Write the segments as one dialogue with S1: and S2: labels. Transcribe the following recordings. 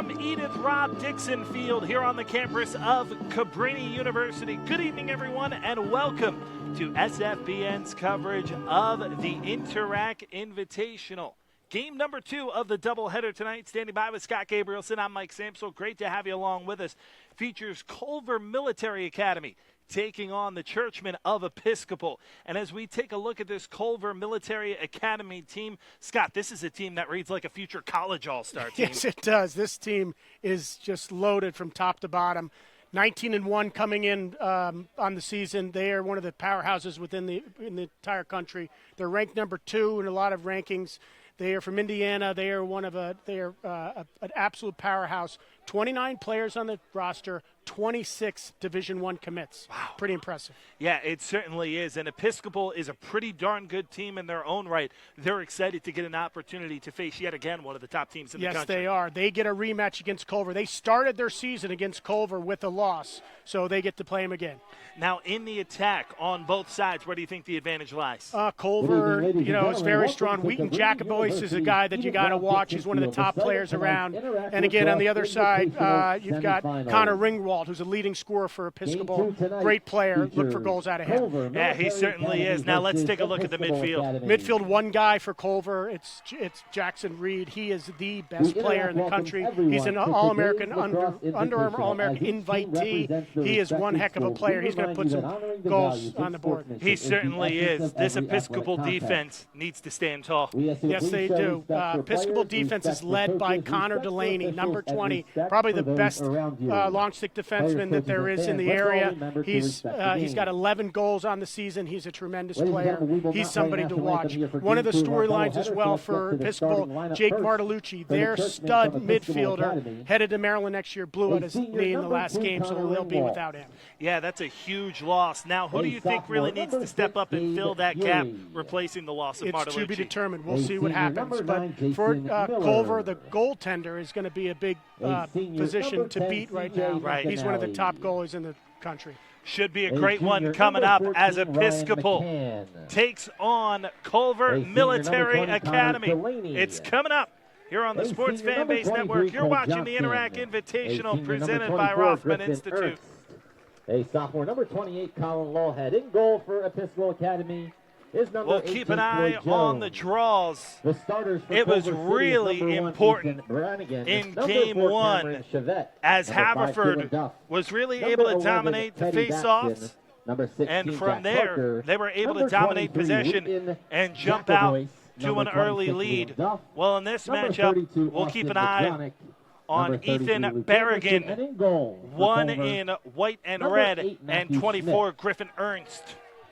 S1: from Edith Robb Dixon Field here on the campus of Cabrini University. Good evening, everyone, and welcome to SFBN's coverage of the Interac Invitational. Game number 2 of the doubleheader tonight. Standing by with Scott Gabrielson, I'm Mike Samsel. Great to have you along with us. Features Culver Military Academy taking on the Churchmen of Episcopal. And as we take a look at this Culver Military Academy team, Scott, this is a team that reads like a future college all-star team.
S2: Yes, it does. This team is just loaded from top to bottom. 19-1 coming in on the season. They are one of the powerhouses in the entire country. They're ranked number 2 in a lot of rankings. They are from Indiana. They are an absolute powerhouse. 29 players on the roster, 26 Division I commits.
S1: Wow.
S2: Pretty impressive.
S1: Yeah, it certainly is. And Episcopal is a pretty darn good team in their own right. They're excited to get an opportunity to face yet again one of the top teams in the country.
S2: Yes, they are. They get a rematch against Culver. They started their season against Culver with a loss, so they get to play them again.
S1: Now, in the attack on both sides, where do you think the advantage lies?
S2: Culver, is very strong. Wheaton Jacobois is a guy that you got to watch. He's one of the top players around. And again, on the other side, you've got Connor Ringwald, who's a leading scorer for Episcopal. Great player. Look for goals out of him.
S1: Yeah, he certainly is. Now let's take a look at the midfield.
S2: Midfield, one guy for Culver. It's Jackson Reed. He is the best player in the country. He's an All-American, Under Armour All-American invitee. He is one heck of a player. He's going to put some goals on the board.
S1: He certainly is. This Episcopal defense needs to stand tall.
S2: Yes, they do. Episcopal defense is led by Connor Delaney, number 20, probably the best long stick defenseman that there is in the area. He's got 11 goals on the season. He's a tremendous player. He's somebody to watch. One of the storylines as well for Episcopal, Jake Martolucci, their stud midfielder, headed to Maryland next year, blew out his knee in the last game, so they'll be without him.
S1: Yeah, that's a huge loss. Now, who do you think really needs to step up and fill that gap, replacing the loss of Martolucci?
S2: It's to be determined. We'll see what happens. But for Culver, the goaltender is going to be a big position to beat right now.
S1: Right.
S2: He's one of the top goalies in the country.
S1: Should be a great one coming up as Episcopal takes on Culver Military Academy. It's coming up here on the Sports Fan Base Network. You're watching the Interac Invitational presented by Rothman Institute.
S3: A sophomore, number 28, Colin Lawhead. In goal for Episcopal Academy is number 18,
S1: We'll keep an eye on the draws.
S3: The starters for
S1: It was
S3: Culver City,
S1: really
S3: number 1,
S1: important
S3: Ethan Brannigan.
S1: in
S3: Number
S1: Game
S3: 4,
S1: 1
S3: Cameron Chevette.
S1: as
S3: Number 5,
S1: Haverford
S3: Dylan Duff.
S1: was really
S3: Number
S1: able to
S3: 11,
S1: dominate the
S3: Teddy
S1: face-offs.
S3: Baxton. Number 16,
S1: And from
S3: Jack
S1: there,
S3: Parker.
S1: they were able to
S3: Number
S1: dominate
S3: 23,
S1: possession
S3: Wheaton
S1: and jump
S3: Jacobois.
S1: out to
S3: Number
S1: an early
S3: 26,
S1: lead.
S3: Liam Duff.
S1: Well, in this
S3: Number
S1: matchup,
S3: 32,
S1: we'll keep an
S3: Austin
S1: eye
S3: McCormick.
S1: on
S3: Number 33,
S1: Ethan
S3: Luke
S1: Berrigan,
S3: Anderson. And in goal for
S1: 1
S3: Culver,
S1: in white and
S3: number
S1: red,
S3: 8,
S1: and
S3: Matthew
S1: 24,
S3: Schmidt.
S1: Griffin Ernst.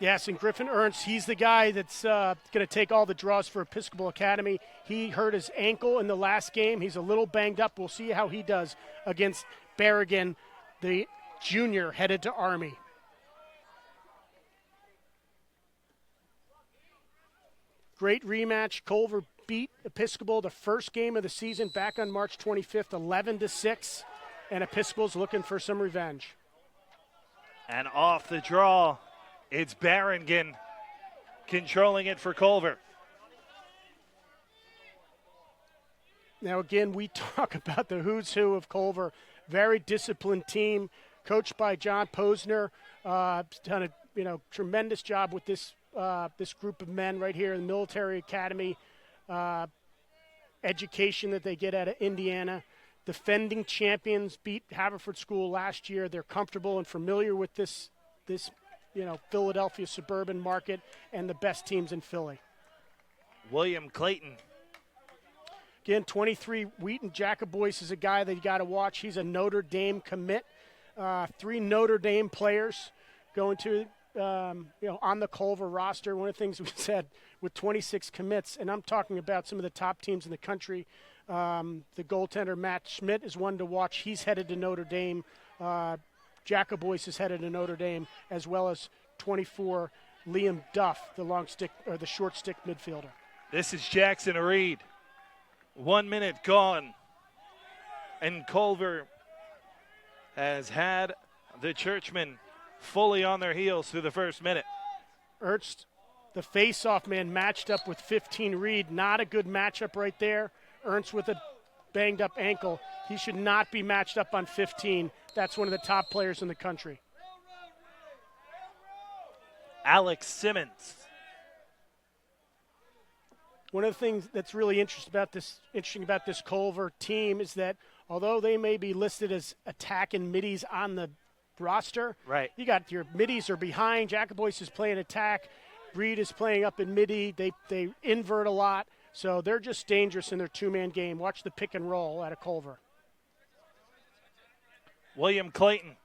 S2: Yes, and Griffin Ernst, he's the guy that's going to take all the draws for Episcopal Academy. He hurt his ankle in the last game. He's a little banged up. We'll see how he does against Berrigan, the junior headed to Army. Great rematch. Culver beat Episcopal the first game of the season back on March 25th, 11-6, and Episcopal's looking for some revenge.
S1: And off the draw, it's Berrigan controlling it for Culver.
S2: Now, again, we talk about the who's who of Culver. Very disciplined team, coached by John Posner. Done a tremendous job with this group of men right here in the military academy. Education that they get out of Indiana. Defending champions beat Haverford School last year. They're comfortable and familiar with this Philadelphia suburban market and the best teams in Philly.
S1: William Clayton.
S2: Again, 23, Wheaton Jacobois is a guy that you got to watch. He's a Notre Dame commit. 3 Notre Dame players going to, on the Culver roster. One of the things we said with 26 commits, and I'm talking about some of the top teams in the country. The goaltender, Matt Schmidt, is one to watch. He's headed to Notre Dame. Jacobois is headed to Notre Dame, as well as 24, Liam Duff, the short stick midfielder.
S1: This is Jackson Reed. 1 minute gone. And Culver has had the Churchmen fully on their heels through the first minute.
S2: Ernst, the face-off man, matched up with 15 Reed. Not a good matchup right there. Ernst with a banged up ankle. He should not be matched up on 15. That's one of the top players in the country.
S1: Alex Simmons.
S2: One of the things that's really interesting about this Culver team is that although they may be listed as attack and middies on the roster,
S1: right?
S2: You got your middies are behind. Jacobois is playing attack. Reed is playing up in midi. They invert a lot, so they're just dangerous in their two-man game. Watch the pick and roll out of Culver.
S1: William Clayton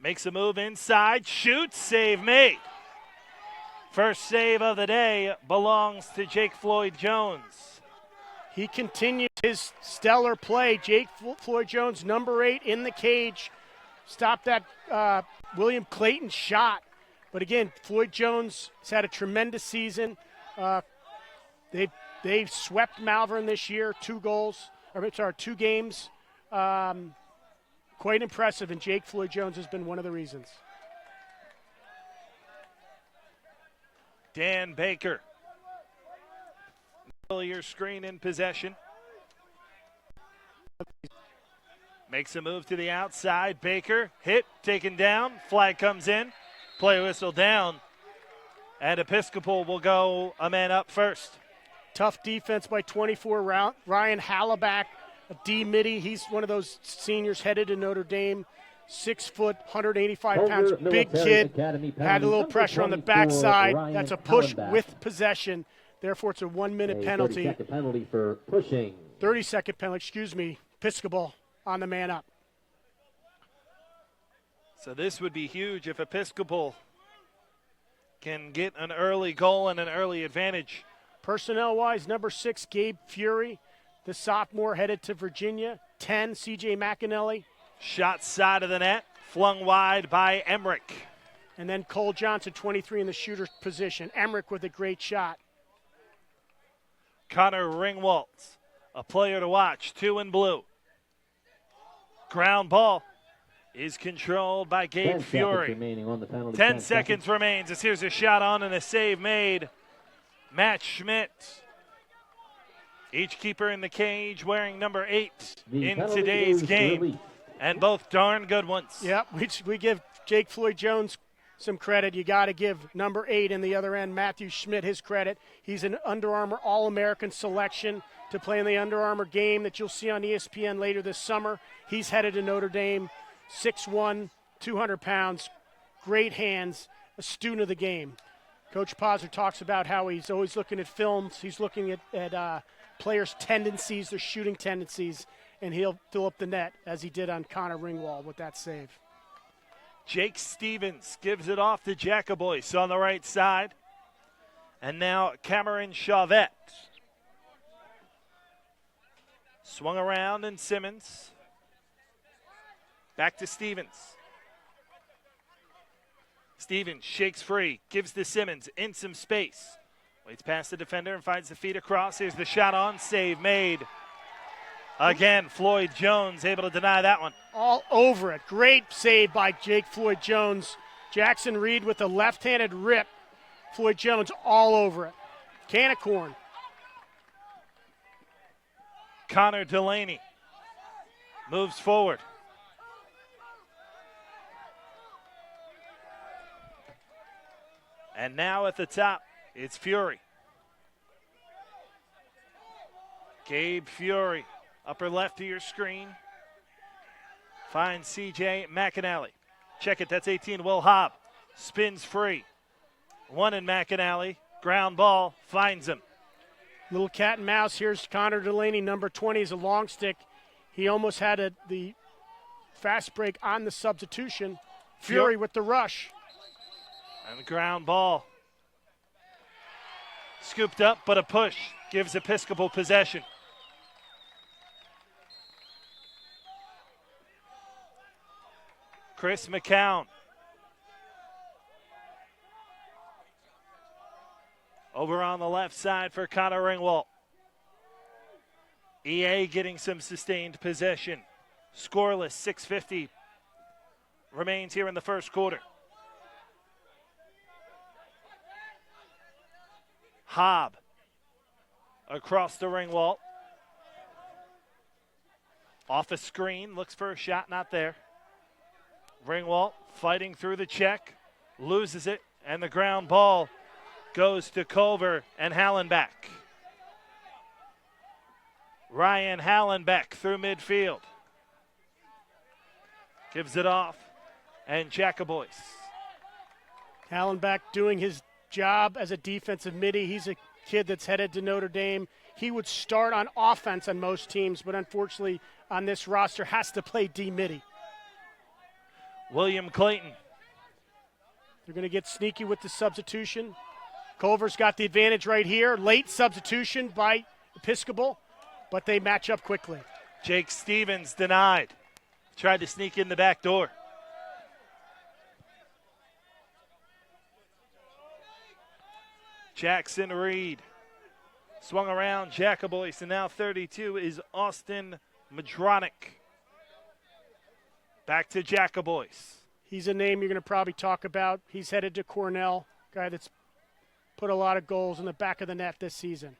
S1: makes a move inside, shoots, save made. First save of the day belongs to Jake Floyd Jones.
S2: He continues his stellar play. Jake Floyd Jones, number 8 in the cage. Stopped that William Clayton shot. But again, Floyd Jones has had a tremendous season. They swept Malvern this year, 2 games. Quite impressive, and Jake Floyd Jones has been one of the reasons.
S1: Dan Baker. Middle of your screen in possession. Makes a move to the outside. Baker hit, taken down. Flag comes in. Play whistle down. And Episcopal will go a man up first.
S2: Tough defense by 24. Ryan Hallaback, a D midi. He's one of those seniors headed to Notre Dame. 6 foot, 185 pounds, big kid. Had a little pressure on the backside. That's a push with possession. Therefore, it's a 1-minute penalty.
S3: 30-second penalty for pushing.
S2: 30-second penalty, Episcopal on the man up.
S1: So this would be huge if Episcopal can get an early goal and an early advantage.
S2: Personnel-wise, number 6, Gabe Fury, the sophomore headed to Virginia. 10, C.J. McAnally.
S1: Shot side of the net, flung wide by Emmerich.
S2: And then Cole Johnson, 23, in the shooter's position. Emmerich with a great shot.
S1: Connor Ringwalt, a player to watch, 2 in blue. Ground ball is controlled by Gabe Fury. 10 seconds remains as here's a shot on and a save made. Matt Schmidt. Each keeper in the cage wearing number 8 in today's game. And both darn good ones.
S2: Yep, we give Jake Floyd Jones some credit. You got to give number 8 in the other end, Matthew Schmidt, his credit. He's an Under Armour All-American selection to play in the Under Armour game that you'll see on ESPN later this summer. He's headed to Notre Dame, 6'1", 200 pounds, great hands, a student of the game. Coach Posner talks about how he's always looking at films. He's looking at players' tendencies, their shooting tendencies, and he'll fill up the net as he did on Connor Ringwald with that save.
S1: Jake Stevens gives it off to Jacobois on the right side. And now Cameron Chauvette. Swung around and Simmons. Back to Stevens. Stevens shakes free, gives to Simmons in some space. Waits past the defender and finds the feet across. Here's the shot on, save made. Again, Floyd Jones able to deny that one.
S2: All over it. Great save by Jake Floyd Jones. Jackson Reed with a left-handed rip. Floyd Jones all over it. Can of corn.
S1: Connor Delaney moves forward. And now at the top, it's Fury. Gabe Fury. Upper left of your screen. Finds C.J. McAnally. Check it, that's 18, Will Hobb. Spins free. 1 in McAnally. Ground ball, finds him.
S2: Little cat and mouse. Here's Connor Delaney, number 20, is a long stick. He almost had the fast break on the substitution. Fury with the rush.
S1: And the ground ball. Scooped up, but a push gives Episcopal possession. Chris McCown. Over on the left side for Connor Ringwalt. EA getting some sustained possession. Scoreless, 6:50 remains here in the first quarter. Hobb across the Ringwalt. Off a screen, looks for a shot, not there. Ringwalt fighting through the check, loses it, and the ground ball goes to Culver and Hallenbeck. Ryan Hallenbeck through midfield. Gives it off, and Jacobois.
S2: Hallenbeck doing his job as a defensive midi. He's a kid that's headed to Notre Dame. He would start on offense on most teams, but unfortunately on this roster has to play D-midi.
S1: William Clayton.
S2: They're going to get sneaky with the substitution. Culver's got the advantage right here. Late substitution by Episcopal, but they match up quickly.
S1: Jake Stevens denied. Tried to sneak in the back door. Jackson Reed swung around Jacobois, and now 32 is Austin Madronic. Back to Jacobois.
S2: He's a name you're going to probably talk about. He's headed to Cornell, guy that's put a lot of goals in the back of the net this season.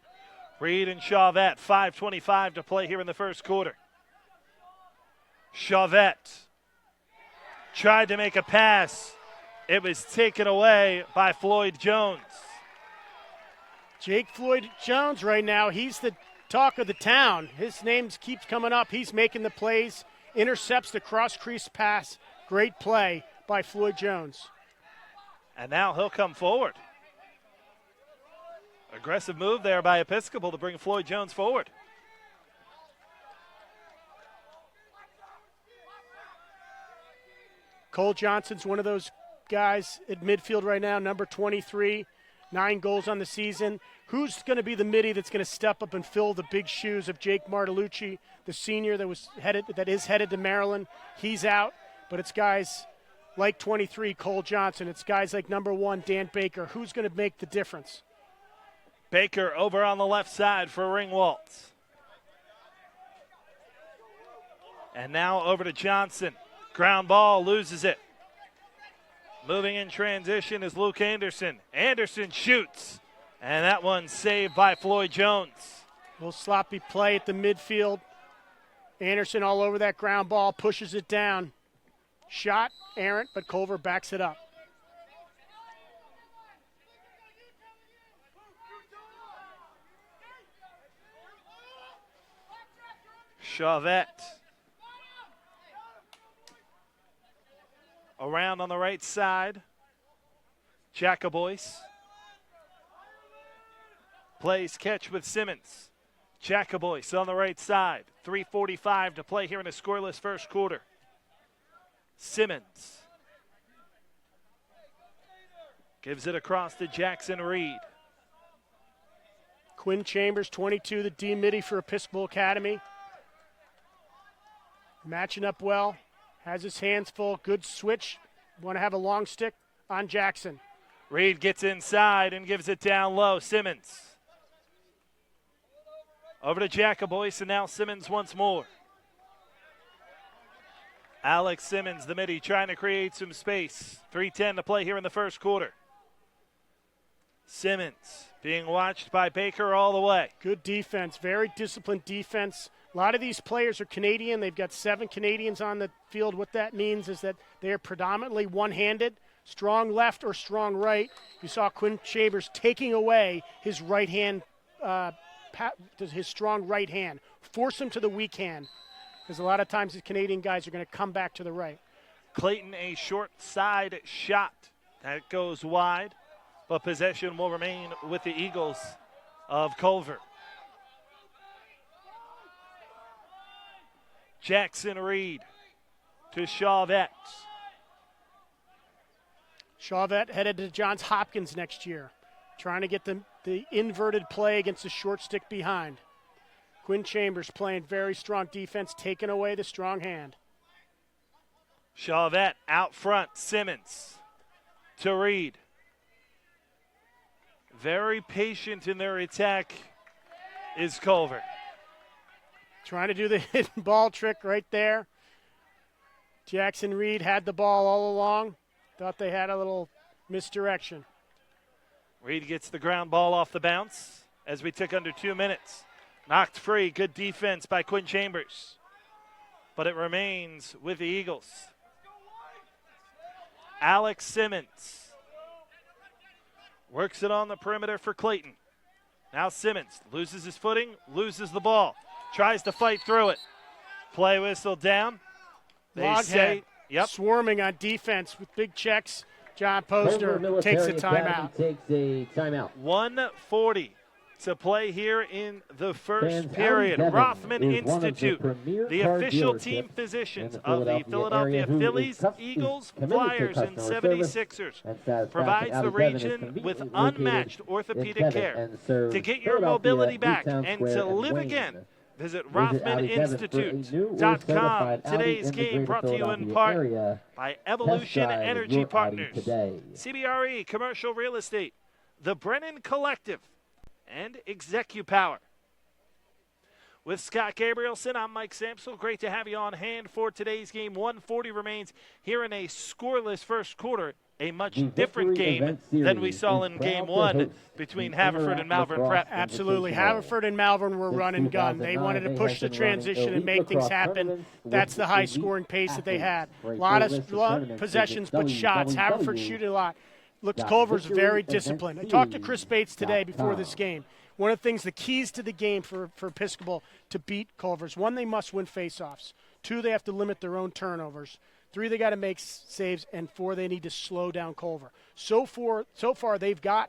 S1: Reed and Chauvette, 5:25 to play here in the first quarter. Chauvette tried to make a pass. It was taken away by Floyd Jones.
S2: Jake Floyd Jones right now, he's the talk of the town. His name keeps coming up. He's making the plays, intercepts the cross-crease pass. Great play by Floyd Jones.
S1: And now he'll come forward. Aggressive move there by Episcopal to bring Floyd Jones forward.
S2: Cole Johnson's one of those guys at midfield right now, number 23, 9 goals on the season. Who's going to be the midi that's going to step up and fill the big shoes of Jake Martellucci, the senior that is headed to Maryland? He's out, but it's guys like 23, Cole Johnson. It's guys like number 1, Dan Baker. Who's going to make the difference?
S1: Baker over on the left side for Ringwalt. And now over to Johnson. Ground ball, loses it. Moving in transition is Luke Anderson. Anderson shoots, and that one saved by Floyd Jones.
S2: A little sloppy play at the midfield. Anderson all over that ground ball, pushes it down. Shot, errant, but Culver backs it up.
S1: Chauvette. Around on the right side. Jacobois. Plays catch with Simmons. Jacobois on the right side. 3:45 to play here in a scoreless first quarter. Simmons. Gives it across to Jackson Reed.
S2: Quinn Chambers, 22, the D-midi for Episcopal Academy. Matching up well. Has his hands full. Good switch. Want to have a long stick on Jackson.
S1: Reed gets inside and gives it down low. Simmons. Over to Jacobois, and now Simmons once more. Alex Simmons, the midi, trying to create some space. 3:10 to play here in the first quarter. Simmons being watched by Baker all the way.
S2: Good defense. Very disciplined defense. A lot of these players are Canadian. They've got 7 Canadians on the field. What that means is that they are predominantly one-handed, strong left or strong right. You saw Quinn Chambers taking away his right hand, his strong right hand. Force him to the weak hand, because a lot of times the Canadian guys are going to come back to the right.
S1: Clayton, a short side shot. That goes wide, but possession will remain with the Eagles of Culver. Jackson Reed to Chauvette.
S2: Chauvette headed to Johns Hopkins next year, trying to get the inverted play against the short stick behind. Quinn Chambers playing very strong defense, taking away the strong hand.
S1: Chauvette out front. Simmons to Reed. Very patient in their attack is Culver.
S2: Trying to do the hidden ball trick right there. Jackson Reed had the ball all along. Thought they had a little misdirection.
S1: Reed gets the ground ball off the bounce as we took under 2 minutes. Knocked free. Good defense by Quinn Chambers. but it remains with the Eagles. Alex Simmons works it on the perimeter for Clayton. Now Simmons loses his footing, loses the ball, tries to fight through it. Play whistle down. They say,
S2: yep. Swarming on defense with big checks. John Poster takes a timeout.
S3: Takes a timeout.
S1: 1:40 to play here in the first period. Rothman Institute, the official team physicians of the Philadelphia Phillies, Eagles, Flyers, and 76ers, provides the region with unmatched orthopedic care. To get your mobility back and to live again, visit RothmanInstitute.com. Today's game brought to you in part by Evolution Energy Partners, CBRE Commercial Real Estate, the Brennan Collective, and Execupower. With Scott Gabrielson, I'm Mike Samsel. Great to have you on hand for today's game. 1:40 remains here in a scoreless first quarter. A much different game than we saw in Game 1 between Haverford and Malvern Prep.
S2: Absolutely. Haverford and Malvern were run and gun. They wanted to push the transition and make things happen. That's the high-scoring pace that they had. A lot of possessions, but shots. Haverford shooting a lot. Looks Culver's very disciplined. I talked to Chris Bates today before this game. One of the things, the keys to the game for Episcopal to beat Culver's, one, they must win faceoffs. Two, they have to limit their own turnovers. Three, they got to make saves. And four, they need to slow down Culver. So far, they've got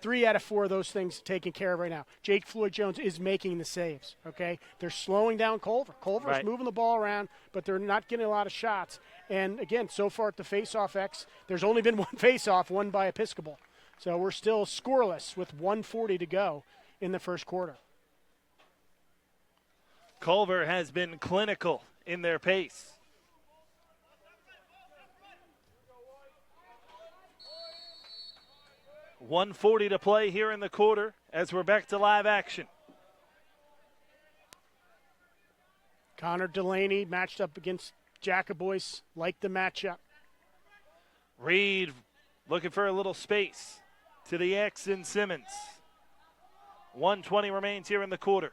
S2: 3 out of 4 of those things taken care of right now. Jake Floyd-Jones is making the saves, okay? They're slowing down Culver. Culver's moving the ball around, but they're not getting a lot of shots. And, again, so far at the face-off X, there's only been one face-off, won by Episcopal. So we're still scoreless with 1:40 to go in the first quarter.
S1: Culver has been clinical in their pace. $1:40 to play here in the quarter as we're back to live action.
S2: Connor Delaney matched up against Jacobois, like the matchup.
S1: Reed looking for a little space to the X and Simmons. 1:20 remains here in the quarter.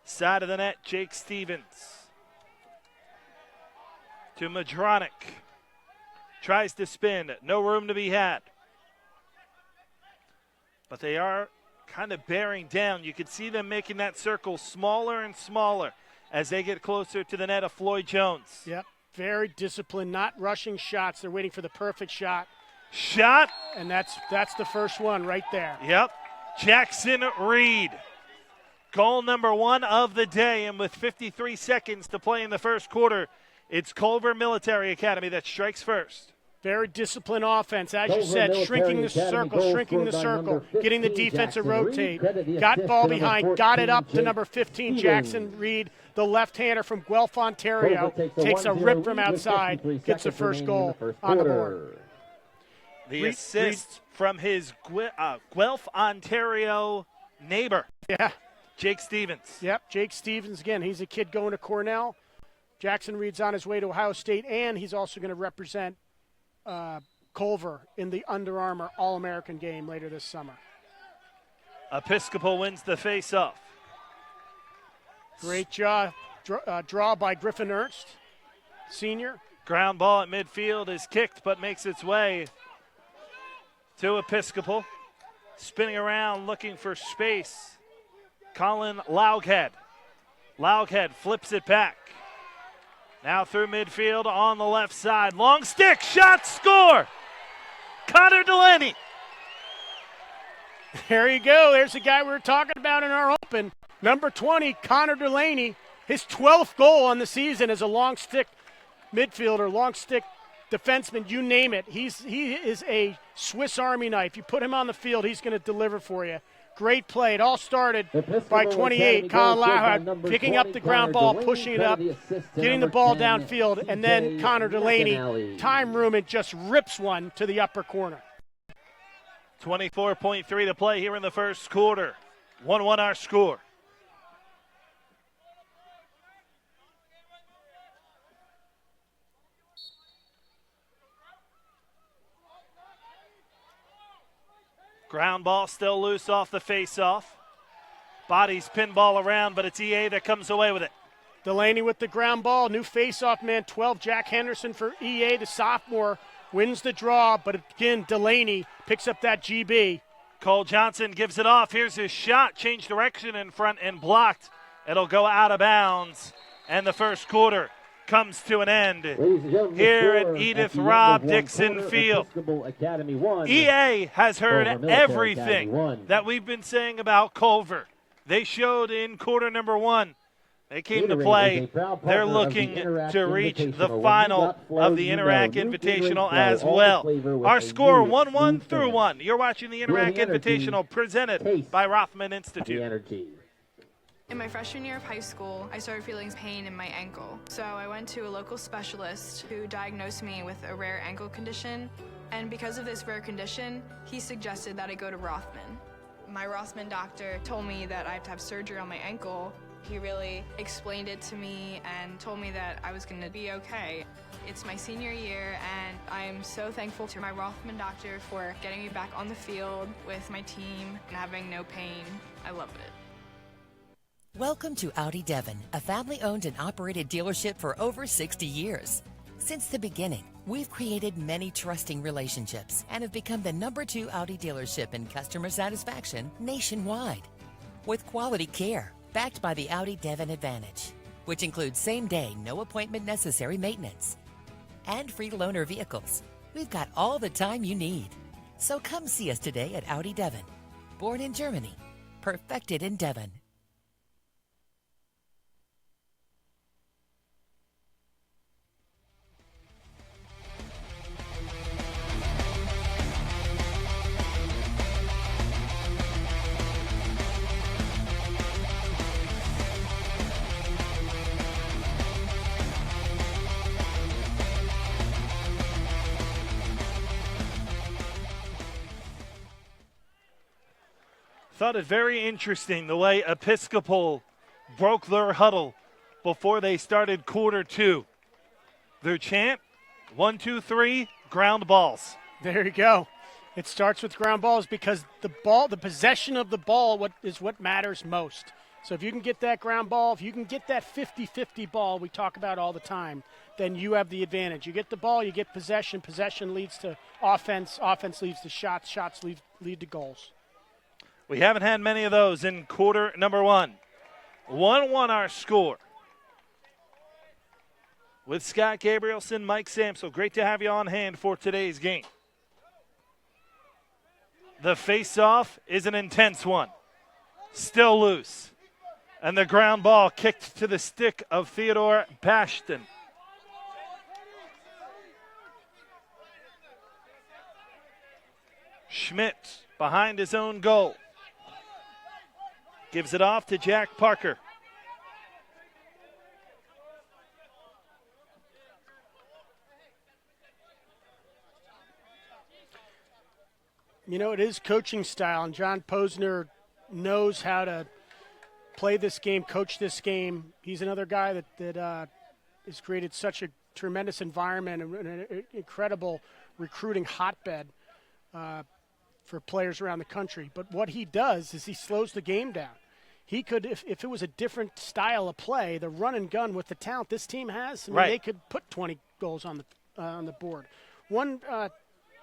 S1: Side of the net, Jake Stevens. To Madronic. Tries to spin. No room to be had. But they are kind of bearing down. You can see them making that circle smaller and smaller as they get closer to the net of Floyd-Jones.
S2: Yep. Very disciplined, not rushing shots. They're waiting for the perfect shot.
S1: Shot.
S2: And that's the first one right there.
S1: Yep. Jackson Reed. Goal number 1 of the day. And with 53 seconds to play in the first quarter, it's Culver Military Academy that strikes first.
S2: Very disciplined offense. As you said, shrinking the circle, getting the defense to rotate. Got ball behind, got it up to number 15, Jackson Reed, the left-hander from Guelph, Ontario. Takes a rip from outside, gets the first goal on the board.
S1: The assist from his Guelph, Ontario neighbor.
S2: Yeah.
S1: Jake Stevens.
S2: Yep, Jake Stevens, again, he's a kid going to Cornell. Jackson Reed's on his way to Ohio State, and he's also going to represent Culver in the Under Armour All-American game later this summer.
S1: Episcopal wins the face-off.
S2: Great draw by Griffin Ernst, senior.
S1: Ground ball at midfield is kicked, but makes its way to Episcopal. Spinning around, looking for space. Colin Laughead. Laughead flips it back. Now through midfield on the left side. Long stick, shot, score! Connor Delaney.
S2: There you go. There's the guy we were talking about in our open. Number 20, Connor Delaney. His 12th goal on the season as a long stick midfielder, long stick defenseman, you name it. He is a Swiss Army knife. You put him on the field, he's going to deliver for you. Great play. It all started by 28. Colin Lauhard picking up the ground ball, pushing it up, getting the ball downfield, and then Connor Delaney, time room, and just rips one to the upper corner.
S1: 24.3 to play here in the first quarter. 1-1 our score. Ground ball still loose off the face-off. Bodies pinball around, but it's EA that comes away with it.
S2: Delaney with the ground ball. New faceoff man, 12, Jack Henderson for EA. The sophomore wins the draw, but again, Delaney picks up that GB.
S1: Cole Johnson gives it off. Here's his shot. Change direction in front and blocked. It'll go out of bounds. And the first quarter comes to an end here at Edith Robb Dixon Field. EA has heard everything that we've been saying about Culver. They showed in quarter number one. They came to play. They're looking to reach the final of the Interac Invitational as well. Our score 1-1 through 1. You're watching the Interac Invitational presented by Rothman Institute.
S4: In my freshman year of high school, I started feeling pain in my ankle. So I went to a local specialist who diagnosed me with a rare ankle condition. And because of this rare condition, he suggested that I go to Rothman. My Rothman doctor told me that I have to have surgery on my ankle. He really explained it to me and told me that I was going to be okay. It's my senior year, and I am so thankful to my Rothman doctor for getting me back on the field with my team and having no pain. I love it.
S5: Welcome to Audi Devon, a family-owned and operated dealership for over 60 years. Since the beginning, we've created many trusting relationships and have become the #2 Audi dealership in customer satisfaction nationwide. With quality care, backed by the Audi Devon Advantage, which includes same-day, no-appointment necessary maintenance. And free loaner vehicles. We've got all the time you need. So come see us today at Audi Devon. Born in Germany, perfected in Devon.
S1: Thought it very interesting the way Episcopal broke their huddle before they started quarter two. Their chant, 1, 2, 3, ground balls.
S2: There you go. It starts with ground balls because the possession of the ball is what matters most. So if you can get that ground ball, if you can get that 50-50 ball we talk about all the time, then you have the advantage. You get the ball, you get possession. Possession leads to offense. Offense leads to shots. Shots lead to goals.
S1: We haven't had many of those in quarter number one. 1-1 our score. With Scott Gabrielson, Mike Samsel. Great to have you on hand for today's game. The face-off is an intense one. Still loose. And the ground ball kicked to the stick of Theodore Bashton. Schmidt behind his own goal. Gives it off to Jack Parker.
S2: You know, it is coaching style, and John Posner knows how to play this game, coach this game. He's another guy that has created such a tremendous environment and an incredible recruiting hotbed for players around the country. But what he does is he slows the game down. He could, if it was a different style of play, the run and gun with the talent this team has, they could put 20 goals on the board. One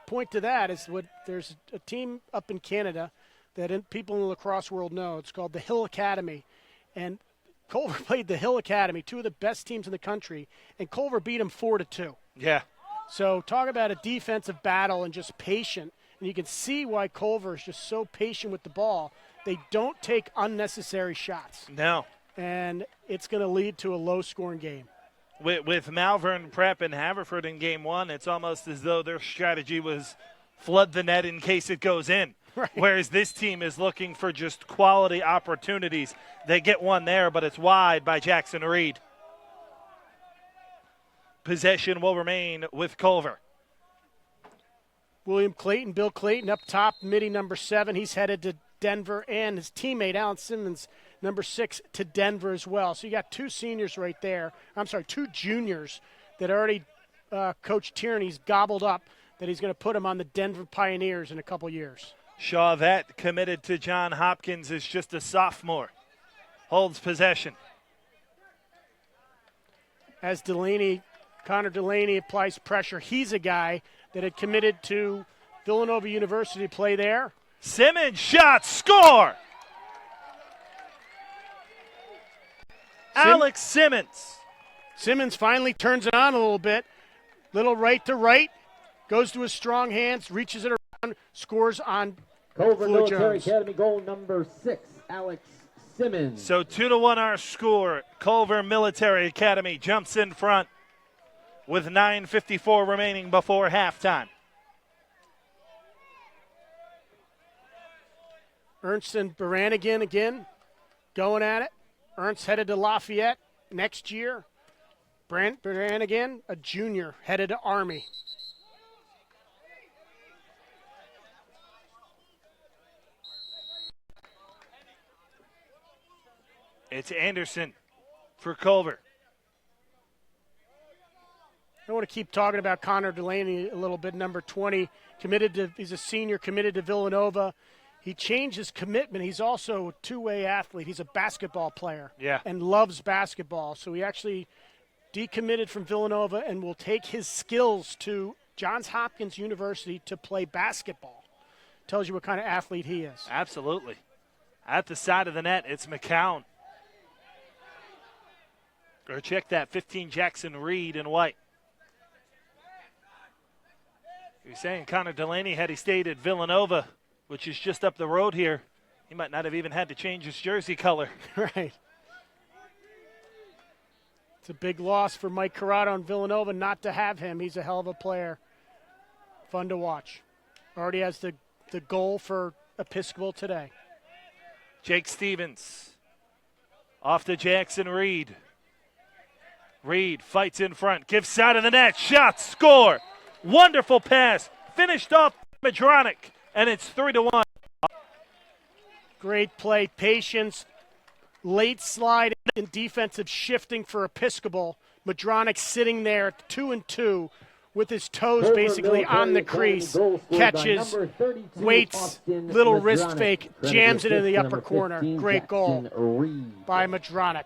S2: point to that is there's a team up in Canada that people in the lacrosse world know. It's called the Hill Academy. And Culver played the Hill Academy, two of the best teams in the country, and Culver beat them 4-2.
S1: Yeah.
S2: So talk about a defensive battle and just patient. And you can see why Culver is just so patient with the ball. They don't take unnecessary shots.
S1: No.
S2: And it's going to lead to a low-scoring game.
S1: With Malvern Prep and Haverford in game one, it's almost as though their strategy was flood the net in case it goes in.
S2: Right.
S1: Whereas this team is looking for just quality opportunities. They get one there, but it's wide by Jackson Reed. Possession will remain with Culver.
S2: William Clayton, Bill Clayton up top, midi number 7. He's headed to Denver, and his teammate Alan Simmons, number 6, to Denver as well. So you got two seniors right there. Two juniors that already Coach Tierney's gobbled up that he's going to put him on the Denver Pioneers in a couple years.
S1: Chauvet, committed to John Hopkins, is just a sophomore. holds possession.
S2: As Connor Delaney applies pressure, he's a guy that had committed to Villanova University to play there.
S1: Simmons shot, score! Alex Simmons.
S2: Simmons finally turns it on a little bit. Little right to right, goes to his strong hands, reaches it around, scores on
S3: Culver
S2: Floyd
S3: Military
S2: Jones.
S3: Academy goal number 6, Alex Simmons.
S1: So 2-1 our score. Culver Military Academy jumps in front with 9:54 remaining before halftime.
S2: Ernst and Baranigan again going at it. Ernst headed to Lafayette next year. Baranigan, a junior, headed to Army.
S1: It's Anderson for Culver.
S2: I want to keep talking about Connor Delaney a little bit. Number 20, he's a senior, committed to Villanova. He changed his commitment. He's also a two-way athlete. He's a basketball player and loves basketball. So he actually decommitted from Villanova and will take his skills to Johns Hopkins University to play basketball. Tells you what kind of athlete he is.
S1: Absolutely. At the side of the net, it's McCown. Or check that, 15 Jackson Reed in white. You're saying Connor Delaney, had he stayed at Villanova, which is just up the road here, he might not have even had to change his jersey color.
S2: Right. It's a big loss for Mike Corrado and Villanova not to have him. He's a hell of a player. Fun to watch. Already has the goal for Episcopal today.
S1: Jake Stevens off to Jackson Reed. Reed fights in front, gives side of the net, shot, score. Wonderful pass, finished off Madronic, and it's 3-1.
S2: Great play, patience, late slide and defensive shifting for Episcopal. Madronic sitting there at 2-2 with his toes basically on the crease, catches, waits, little wrist fake, jams it in the upper corner. Great goal by Madronic.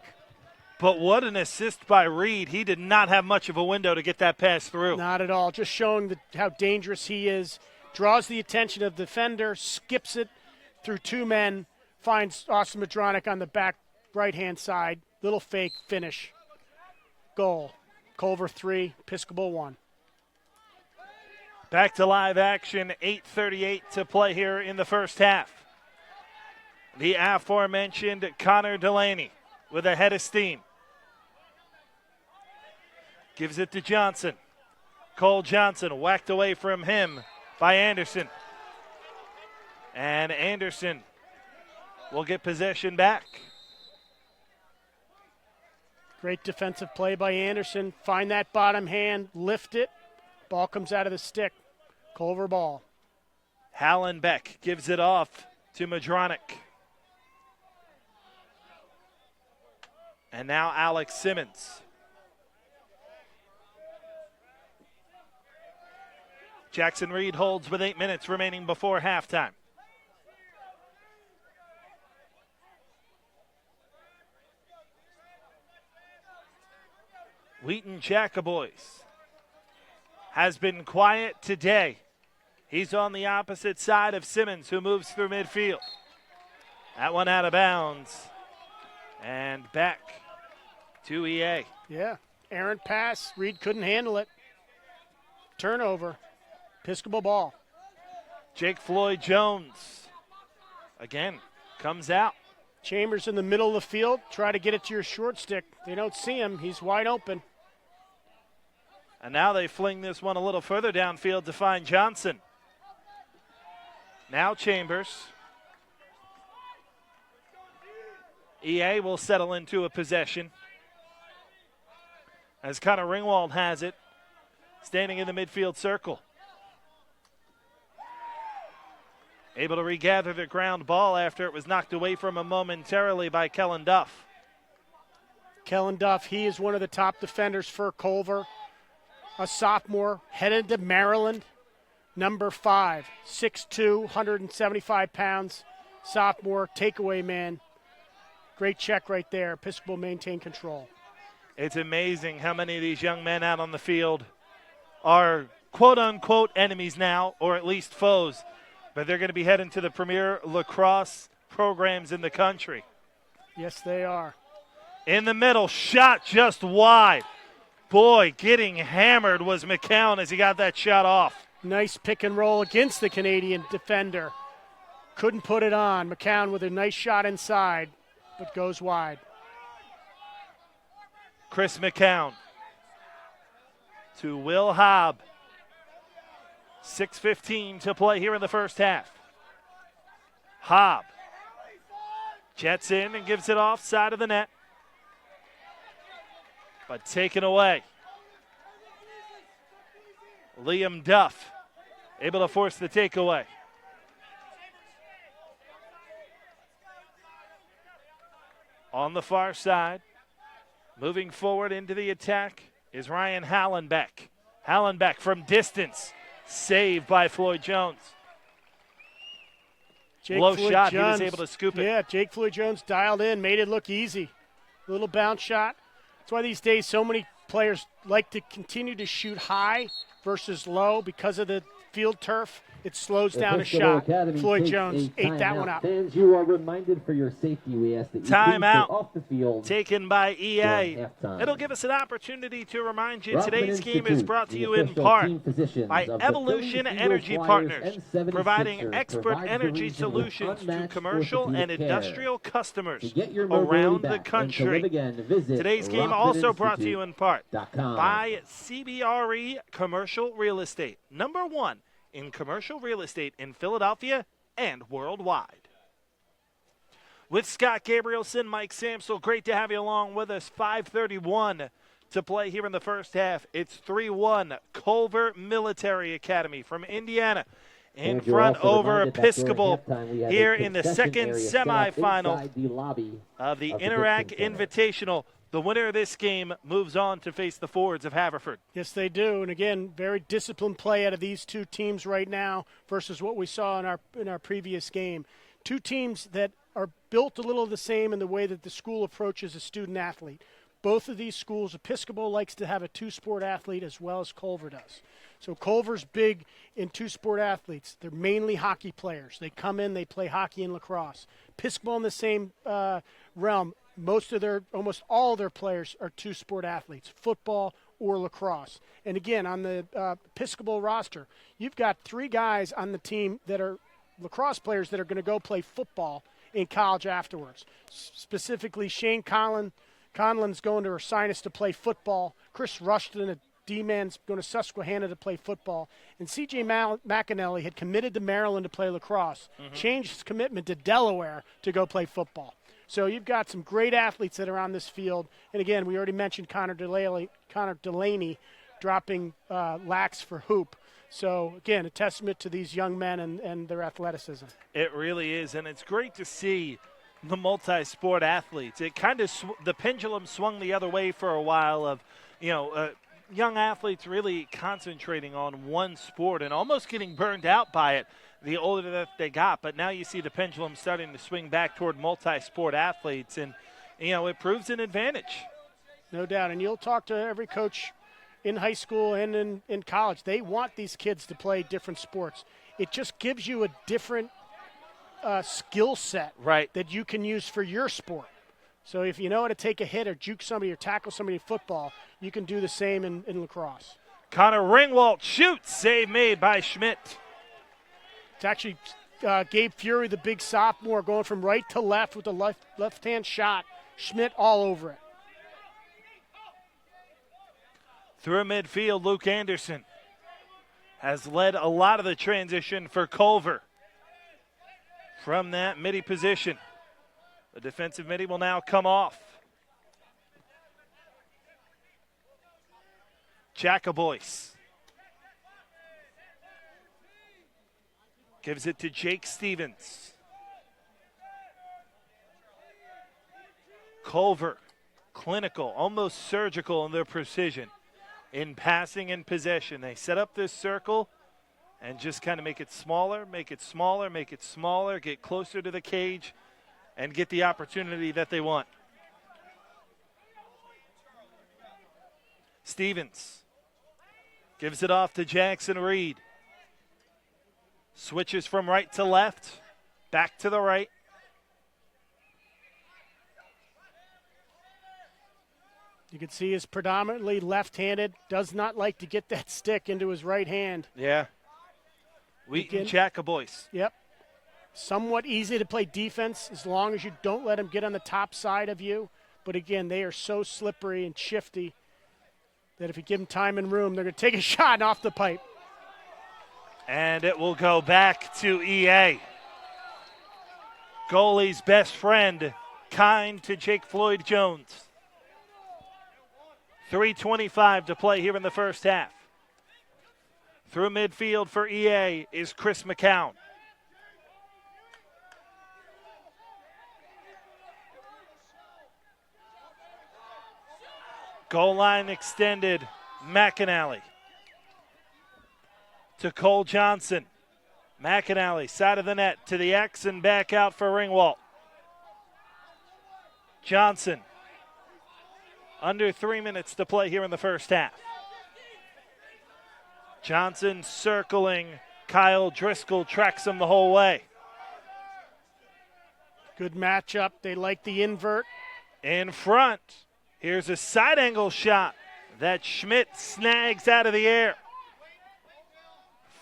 S1: But what an assist by Reed. He did not have much of a window to get that pass through.
S2: Not at all. Just showing how dangerous he is. Draws the attention of the defender, skips it through two men, finds Austin Madronic on the back right-hand side. Little fake finish. Goal. Culver 3, Episcopal 1.
S1: Back to live action, 8:38 to play here in the first half. The aforementioned Connor Delaney with a head of steam. Gives it to Johnson. Cole Johnson whacked away from him by Anderson. And Anderson will get possession back.
S2: Great defensive play by Anderson. Find that bottom hand, lift it. Ball comes out of the stick. Culver ball.
S1: Hallenbeck gives it off to Madronic. And now Alex Simmons. Jackson Reed holds with 8 minutes remaining before halftime. Wheaton Jackaboys has been quiet today. He's on the opposite side of Simmons, who moves through midfield. That one out of bounds. And back to EA.
S2: Yeah, errant pass. Reed couldn't handle it. Turnover. Episcopal ball.
S1: Jake Floyd Jones again comes out.
S2: Chambers in the middle of the field. Try to get it to your short stick. They don't see him. He's wide open.
S1: And now they fling this one a little further downfield to find Johnson. Now Chambers. EA will settle into a possession as Connor Ringwald has it, standing in the midfield circle. Able to regather the ground ball after it was knocked away from him momentarily by Kellen Duff.
S2: Kellen Duff, he is one of the top defenders for Culver. A sophomore, headed to Maryland. Number 5, 6'2", 175 pounds. Sophomore, takeaway man. Great check right there. Episcopal maintained control.
S1: It's amazing how many of these young men out on the field are quote-unquote enemies now, or at least foes, but they're going to be heading to the premier lacrosse programs in the country.
S2: Yes, they are.
S1: In the middle, shot just wide. Boy, getting hammered was McCown as he got that shot off.
S2: Nice pick and roll against the Canadian defender. Couldn't put it on. McCown with a nice shot inside, but goes wide.
S1: Chris McCown to Will Hobb. 6:15 to play here in the first half. Hobb jets in and gives it off side of the net, but taken away. Liam Duff able to force the takeaway. On the far side, moving forward into the attack is Ryan Hallenbeck. Hallenbeck from distance, saved by Floyd Jones. Low shot, he was able to scoop it.
S2: Yeah, Jake Floyd Jones dialed in, made it look easy. Little bounce shot. That's why these days so many players like to continue to shoot high versus low because of the field turf. It slows down a shot. Floyd Jones ate that one out.
S3: Fans, you are reminded for your safety, we ask that you
S1: Timeout
S3: off the field
S1: taken by EA.
S3: during halftime.
S1: It'll give us an opportunity to remind you
S3: Rothman
S1: today's game is
S3: Institute,
S1: brought to
S3: the
S1: you in
S3: official
S1: part
S3: team physicians
S1: by
S3: of the
S1: Evolution
S3: Philly
S1: Energy
S3: Eagles,
S1: Partners,
S3: Flyers, and
S1: providing
S3: 76ers,
S1: expert
S3: provides the
S1: energy
S3: region with
S1: solutions to
S3: unmatched
S1: commercial and
S3: orthopedic care.
S1: industrial customers
S3: To get your mobility
S1: around the
S3: back and to
S1: country.
S3: live again, visit
S1: Today's game also brought to you in part by CBRE Commercial Real Estate, #1 in commercial real estate in Philadelphia and worldwide. With Scott Gabrielson, Mike Samsel, great to have you along with us. 5:31 to play here in the first half. It's 3-1 Culver Military Academy from Indiana in front over Episcopal here in the second semifinal of the Interac Invitational. The winner of this game moves on to face the Fords of Haverford.
S2: Yes, they do. And again, very disciplined play out of these two teams right now versus what we saw in our previous game. Two teams that are built a little the same in the way that the school approaches a student athlete. Both of these schools, Episcopal likes to have a two-sport athlete as well as Culver does. So Culver's big in two-sport athletes. They're mainly hockey players. They come in, they play hockey and lacrosse. Episcopal in the same realm. Almost all of their players are two-sport athletes, football or lacrosse. And again, on the Episcopal roster, you've got 3 guys on the team that are lacrosse players that are going to go play football in college afterwards. Specifically, Shane Conlon's going to Ursinus to play football. Chris Rushton, a D-man's going to Susquehanna to play football. And C.J. McAnally had committed to Maryland to play lacrosse, changed his commitment to Delaware to go play football. So you've got some great athletes that are on this field. And again, we already mentioned Connor Delaney dropping lax for hoop. So again, a testament to these young men and their athleticism.
S1: It really is, and it's great to see the multi-sport athletes. It kind of the pendulum swung the other way for a while of, young athletes really concentrating on one sport and almost getting burned out by it the older that they got. But now you see the pendulum starting to swing back toward multi-sport athletes, and, it proves an advantage.
S2: No doubt, and you'll talk to every coach in high school and in college. They want these kids to play different sports. It just gives you a different skill set that you can use for your sport. So if you know how to take a hit or juke somebody or tackle somebody in football, you can do the same in lacrosse.
S1: Connor Ringwald shoots, save made by Schmidt.
S2: It's actually Gabe Fury, the big sophomore, going from right to left with the left-hand shot. Schmidt all over it.
S1: Through midfield, Luke Anderson has led a lot of the transition for Culver. From that midi position, the defensive midi will now come off. Jacoboyce gives it to Jake Stevens. Culver, clinical, almost surgical in their precision in passing and possession. They set up this circle and just kind of make it smaller, make it smaller, make it smaller, get closer to the cage, and get the opportunity that they want. Stevens gives it off to Jackson Reed. Switches from right to left, back to the right.
S2: You can see he's predominantly left-handed, does not like to get that stick into his right hand.
S1: Yeah. Wheaton Jacobois.
S2: Yep. Somewhat easy to play defense as long as you don't let them get on the top side of you. But again, they are so slippery and shifty that if you give them time and room, they're going to take a shot off the pipe.
S1: And it will go back to EA. Goalie's best friend, kind to Jake Floyd Jones. 3:25 to play here in the first half. Through midfield for EA is Chris McCown. Goal line extended, McAnally. To Cole Johnson. McAnally, side of the net, to the X and back out for Ringwalt. Johnson. Under 3 minutes to play here in the first half. Johnson circling. Kyle Driscoll tracks him the whole way.
S2: Good matchup. They like the invert.
S1: In front. Here's a side angle shot that Schmidt snags out of the air.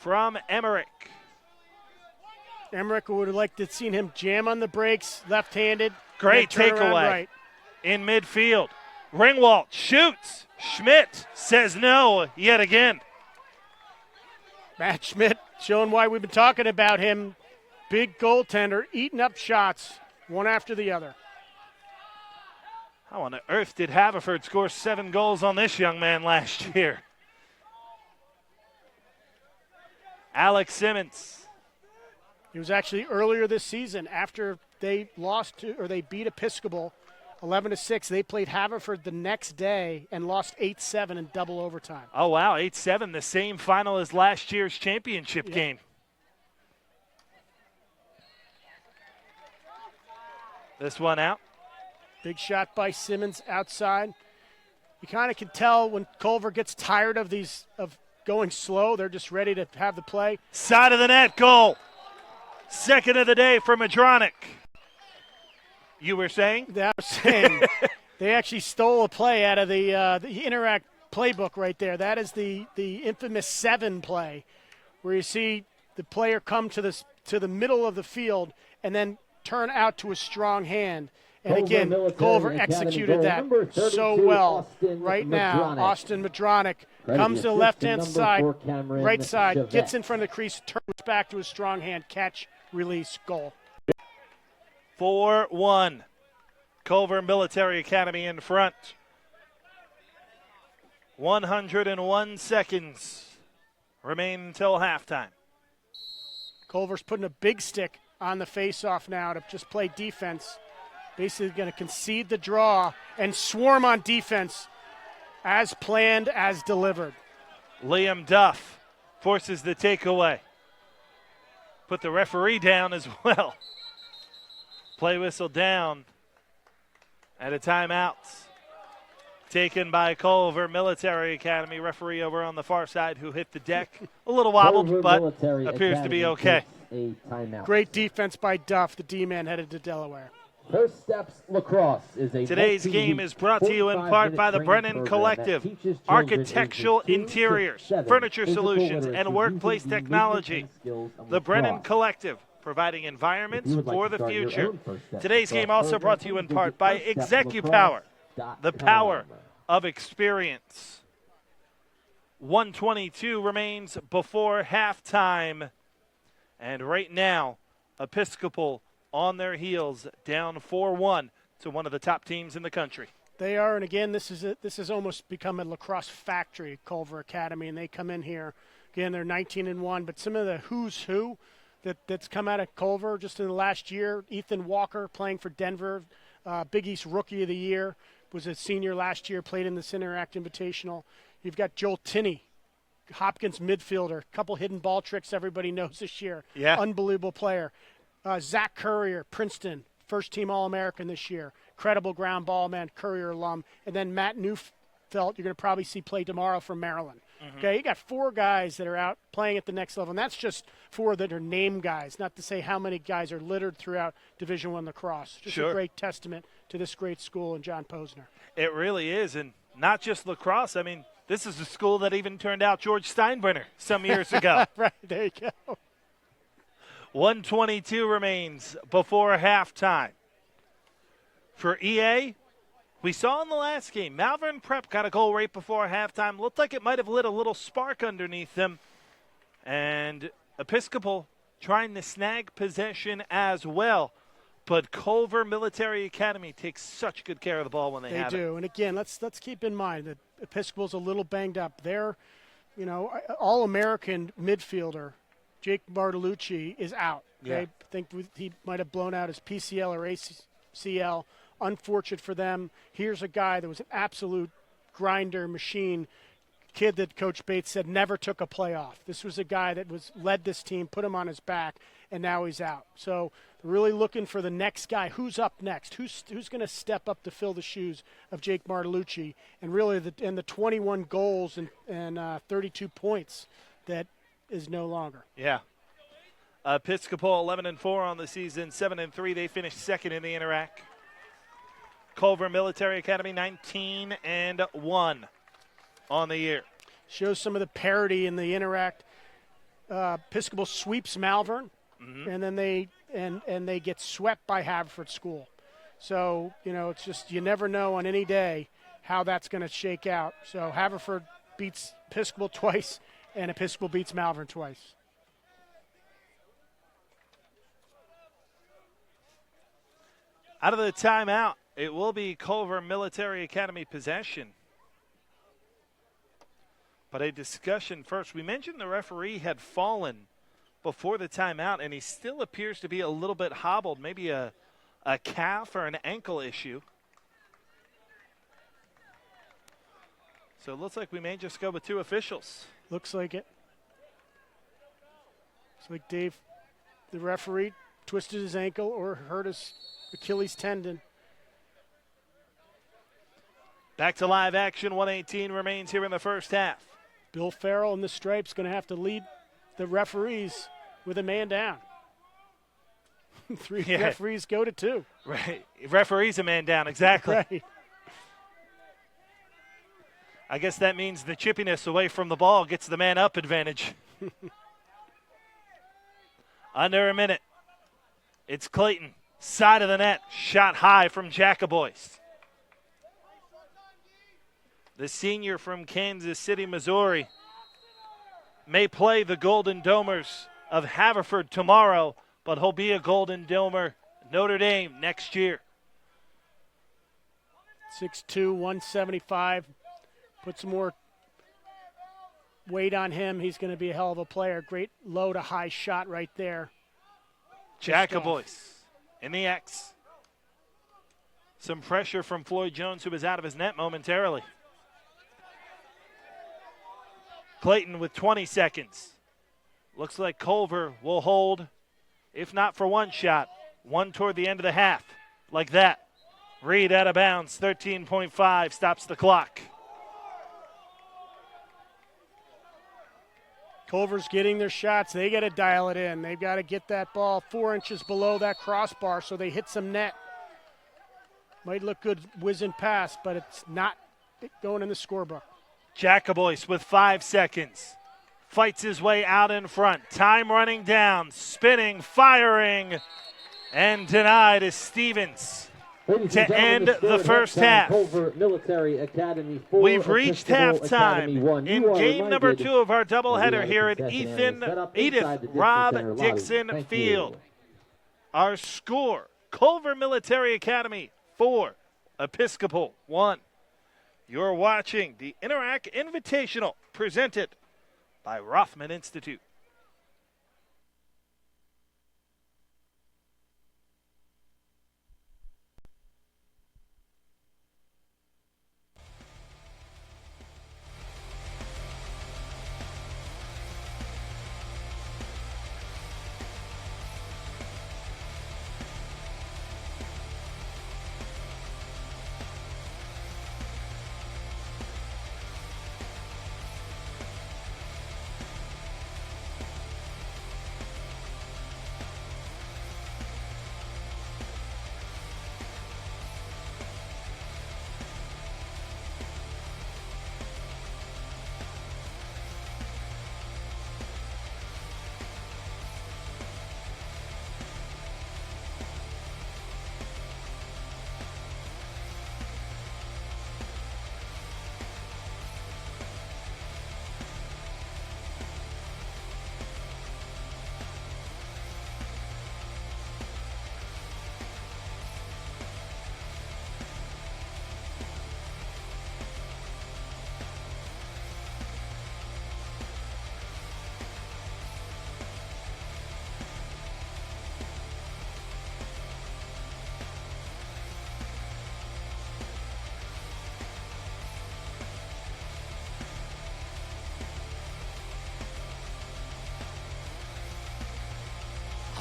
S1: From Emmerich.
S2: Emmerich would have liked to have seen him jam on the brakes, left-handed.
S1: Great takeaway
S2: right.
S1: In midfield. Ringwalt shoots. Schmidt says no yet again.
S2: Matt Schmidt showing why we've been talking about him. Big goaltender, eating up shots, one after the other.
S1: How on earth did Haverford score 7 goals on this young man last year? Alex Simmons.
S2: He was actually earlier this season after they they beat Episcopal 11-6. They played Haverford the next day and lost 8-7 in double overtime.
S1: Oh, wow, 8-7, the same final as last year's championship game. This one out.
S2: Big shot by Simmons outside. You kind of can tell when Culver gets tired of going slow, they're just ready to have the play.
S1: Side of the net goal. Second of the day for Madronic. You were saying?
S2: I was saying they actually stole a play out of the Interact playbook right there. That is the infamous 7 play, where you see the player come to the middle of the field and then turn out to a strong hand. And again, Culver executed that so well. Right now, Austin Madronic comes to the left-hand side, right side, gets in front of the crease, turns back to a strong hand, catch, release, goal.
S1: 4-1. Culver Military Academy in front. 101 seconds remain until halftime.
S2: Culver's putting a big stick on the face-off now to just play defense. Basically going to concede the draw and swarm on defense as planned, as delivered.
S1: Liam Duff forces the takeaway. Put the referee down as well. Play whistle down at a timeout. Taken by Culver Military Academy. Referee over on the far side who hit the deck. A little wobbled, but appears to be okay.
S2: Great defense by Duff, the D-man headed to Delaware.
S3: First Steps Lacrosse is a
S1: Today's game is brought to you in part by the Brennan Collective, architectural interiors, furniture solutions, and workplace technology. The Brennan Collective, providing environments for the future. Today's game also brought to you in part by ExecuPower, the power of experience. 1:22 remains before halftime. And right now, Episcopal on their heels, down 4-1 to one of the top teams in the country.
S2: They are, and again, this has almost become a lacrosse factory, Culver Academy, and they come in here. Again, they're 19-1, but some of the who's who that's come out of Culver just in the last year. Ethan Walker playing for Denver, Big East Rookie of the Year, was a senior last year, played in the Interact Invitational. You've got Joel Tinney, Hopkins midfielder, couple hidden ball tricks everybody knows this year.
S1: Yeah.
S2: Unbelievable player. Zach Courier, Princeton, first-team All-American this year. Credible ground ball man, Courier alum. And then Matt Neufeld, you're going to probably see play tomorrow from Maryland. Okay, you got 4 guys that are out playing at the next level, and that's just 4 that are name guys, not to say how many guys are littered throughout Division I lacrosse. Just a great testament to this great school and John Posner.
S1: It really is, and not just lacrosse. I mean, this is a school that even turned out George Steinbrenner some years ago.
S2: Right, there you go.
S1: 1:22 remains before halftime. For EA, we saw in the last game, Malvern Prep got a goal right before halftime. Looked like it might have lit a little spark underneath them. And Episcopal trying to snag possession as well. But Culver Military Academy takes such good care of the ball when they have it.
S2: They do. And again, let's keep in mind that Episcopal's a little banged up. They're, All-American midfielder Jake Bartolucci is out. Okay? I think he might have blown out his PCL or ACL. Unfortunate for them. Here's a guy that was an absolute grinder machine, kid that Coach Bates said never took a play off. This was a guy that led this team, put him on his back, and now he's out. So really looking for the next guy. Who's up next? Who's going to step up to fill the shoes of Jake Bartolucci? And really the 21 goals and 32 points that is no longer.
S1: Yeah. Episcopal 11-4 on the season, 7-3. They finished second in the Interac. Culver Military Academy 19-1 on the year.
S2: Shows some of the parity in the Interact. Episcopal sweeps Malvern, and then they get swept by Haverford School. So it's just you never know on any day how that's going to shake out. So Haverford beats Episcopal twice, and Episcopal beats Malvern twice.
S1: Out of the timeout, it will be Culver Military Academy possession. But a discussion first. We mentioned the referee had fallen before the timeout, and he still appears to be a little bit hobbled, maybe a calf or an ankle issue. So it looks like we may just go with 2 officials.
S2: Looks like it. Looks like Dave, the referee, twisted his ankle or hurt his Achilles tendon.
S1: Back to live action. 1:18 remains here in the first half.
S2: Bill Farrell in the stripes going to have to lead the referees with a man down. 3 referees go to 2.
S1: Right. Referees a man down, exactly.
S2: Right.
S1: I guess that means the chippiness away from the ball gets the man up advantage. Under a minute. It's Clayton. Side of the net. Shot high from Jacobois. The senior from Kansas City, Missouri, may play the Golden Domers of Haverford tomorrow, but he'll be a Golden Domer Notre Dame next year.
S2: 6'2", 175. Put some more weight on him. He's going to be a hell of a player. Great low to high shot right there.
S1: Jacobois in the X. Some pressure from Floyd Jones, who was out of his net momentarily. Clayton with 20 seconds. Looks like Culver will hold, if not for 1 shot, 1 toward the end of the half. Like that. Reed out of bounds, 13.5, stops the clock.
S2: Culver's getting their shots. They got to dial it in. They've got to get that ball 4 inches below that crossbar so they hit some net. Might look good whizzing past, but it's not going in the scorebook.
S1: Jacobois with 5 seconds. Fights his way out in front. Time running down. Spinning, firing, and denied is Stevens to end the first half.
S3: Military Academy 4,
S1: We've reached
S3: Academy
S1: halftime
S3: 1.
S1: in game number 2 of our doubleheader here at Edith Rob Dixon Field. Our score, Culver Military Academy 4, Episcopal 1. You're watching the Interac Invitational presented by Rothman Institute.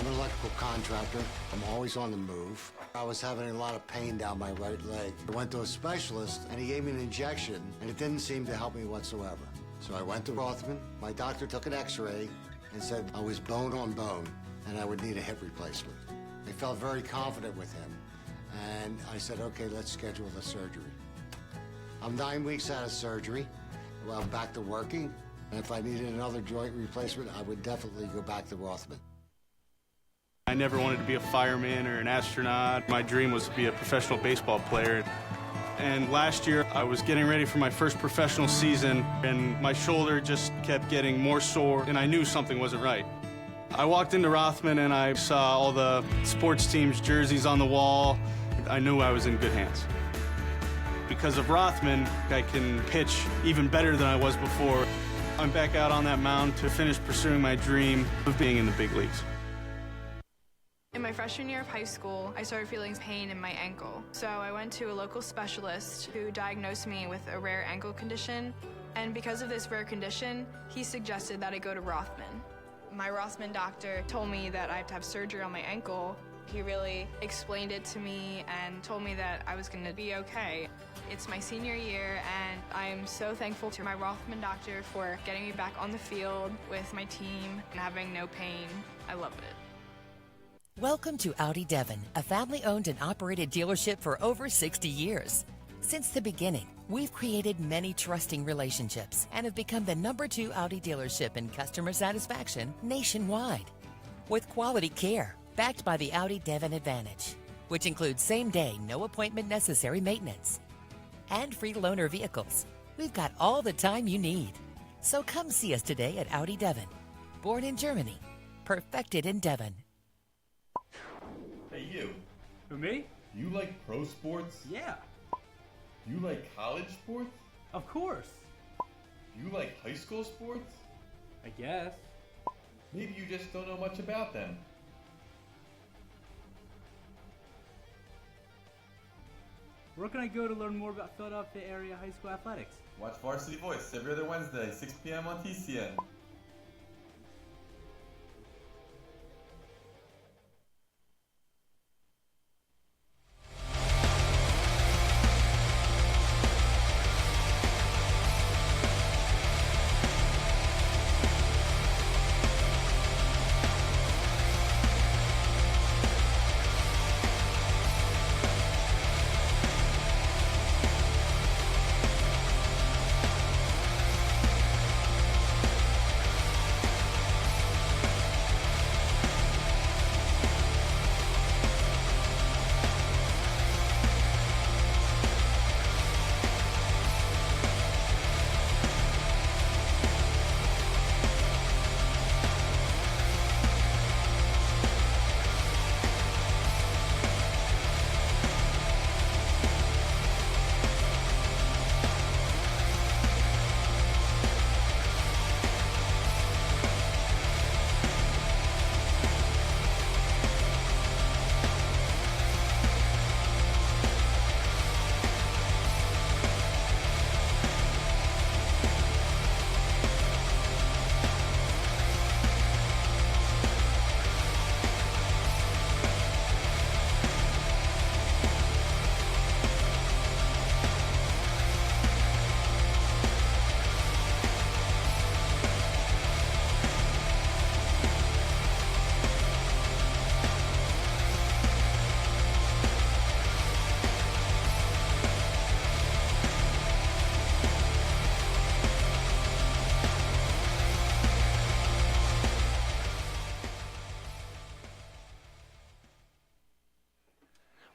S6: I'm an electrical contractor. I'm always on the move. I was having a lot of pain down my right leg. I went to a specialist, and he gave me an injection, and it didn't seem to help me whatsoever. So I went to Rothman. My doctor took an x-ray and said I was bone on bone, and I would need a hip replacement. I felt very confident with him, and I said, okay, let's schedule the surgery. I'm 9 weeks out of surgery. Well, I'm back to working, and if I needed another joint replacement, I would definitely go back to Rothman.
S7: I never wanted to be a fireman or an astronaut. My dream was to be a professional baseball player. And last year, I was getting ready for my first professional season, and my shoulder just kept getting more sore, and I knew something wasn't right. I walked into Rothman, and I saw all the sports teams' jerseys on the wall. I knew I was in good hands. Because of Rothman, I can pitch even better than I was before. I'm back out on that mound to finish pursuing my dream of being in the big leagues.
S4: In my freshman year of high school, I started feeling pain in my ankle. So I went to a local specialist who diagnosed me with a rare ankle condition. And because of this rare condition, he suggested that I go to Rothman. My Rothman doctor told me that I have to have surgery on my ankle. He really explained it to me and told me that I was going to be okay. It's my senior year, and I am so thankful to my Rothman doctor for getting me back on the field with my team and having no pain. I love it.
S5: Welcome to Audi Devon, a family-owned and operated dealership for over 60 years. Since the beginning, we've created many trusting relationships and have become the #2 Audi dealership in customer satisfaction nationwide. With quality care, backed by the Audi Devon Advantage, which includes same-day, no appointment necessary maintenance. And free loaner vehicles. We've got all the time you need. So come see us today at Audi Devon. Born in Germany, perfected in Devon.
S8: Hey, you.
S9: Who, me?
S8: You like pro sports?
S9: Yeah.
S8: You like college sports?
S9: Of course.
S8: You like high school sports?
S9: I guess.
S8: Maybe you just don't know much about them.
S9: Where can I go to learn more about Philadelphia area high school athletics?
S8: Watch Varsity Voice every other Wednesday, 6 p.m. on TCN.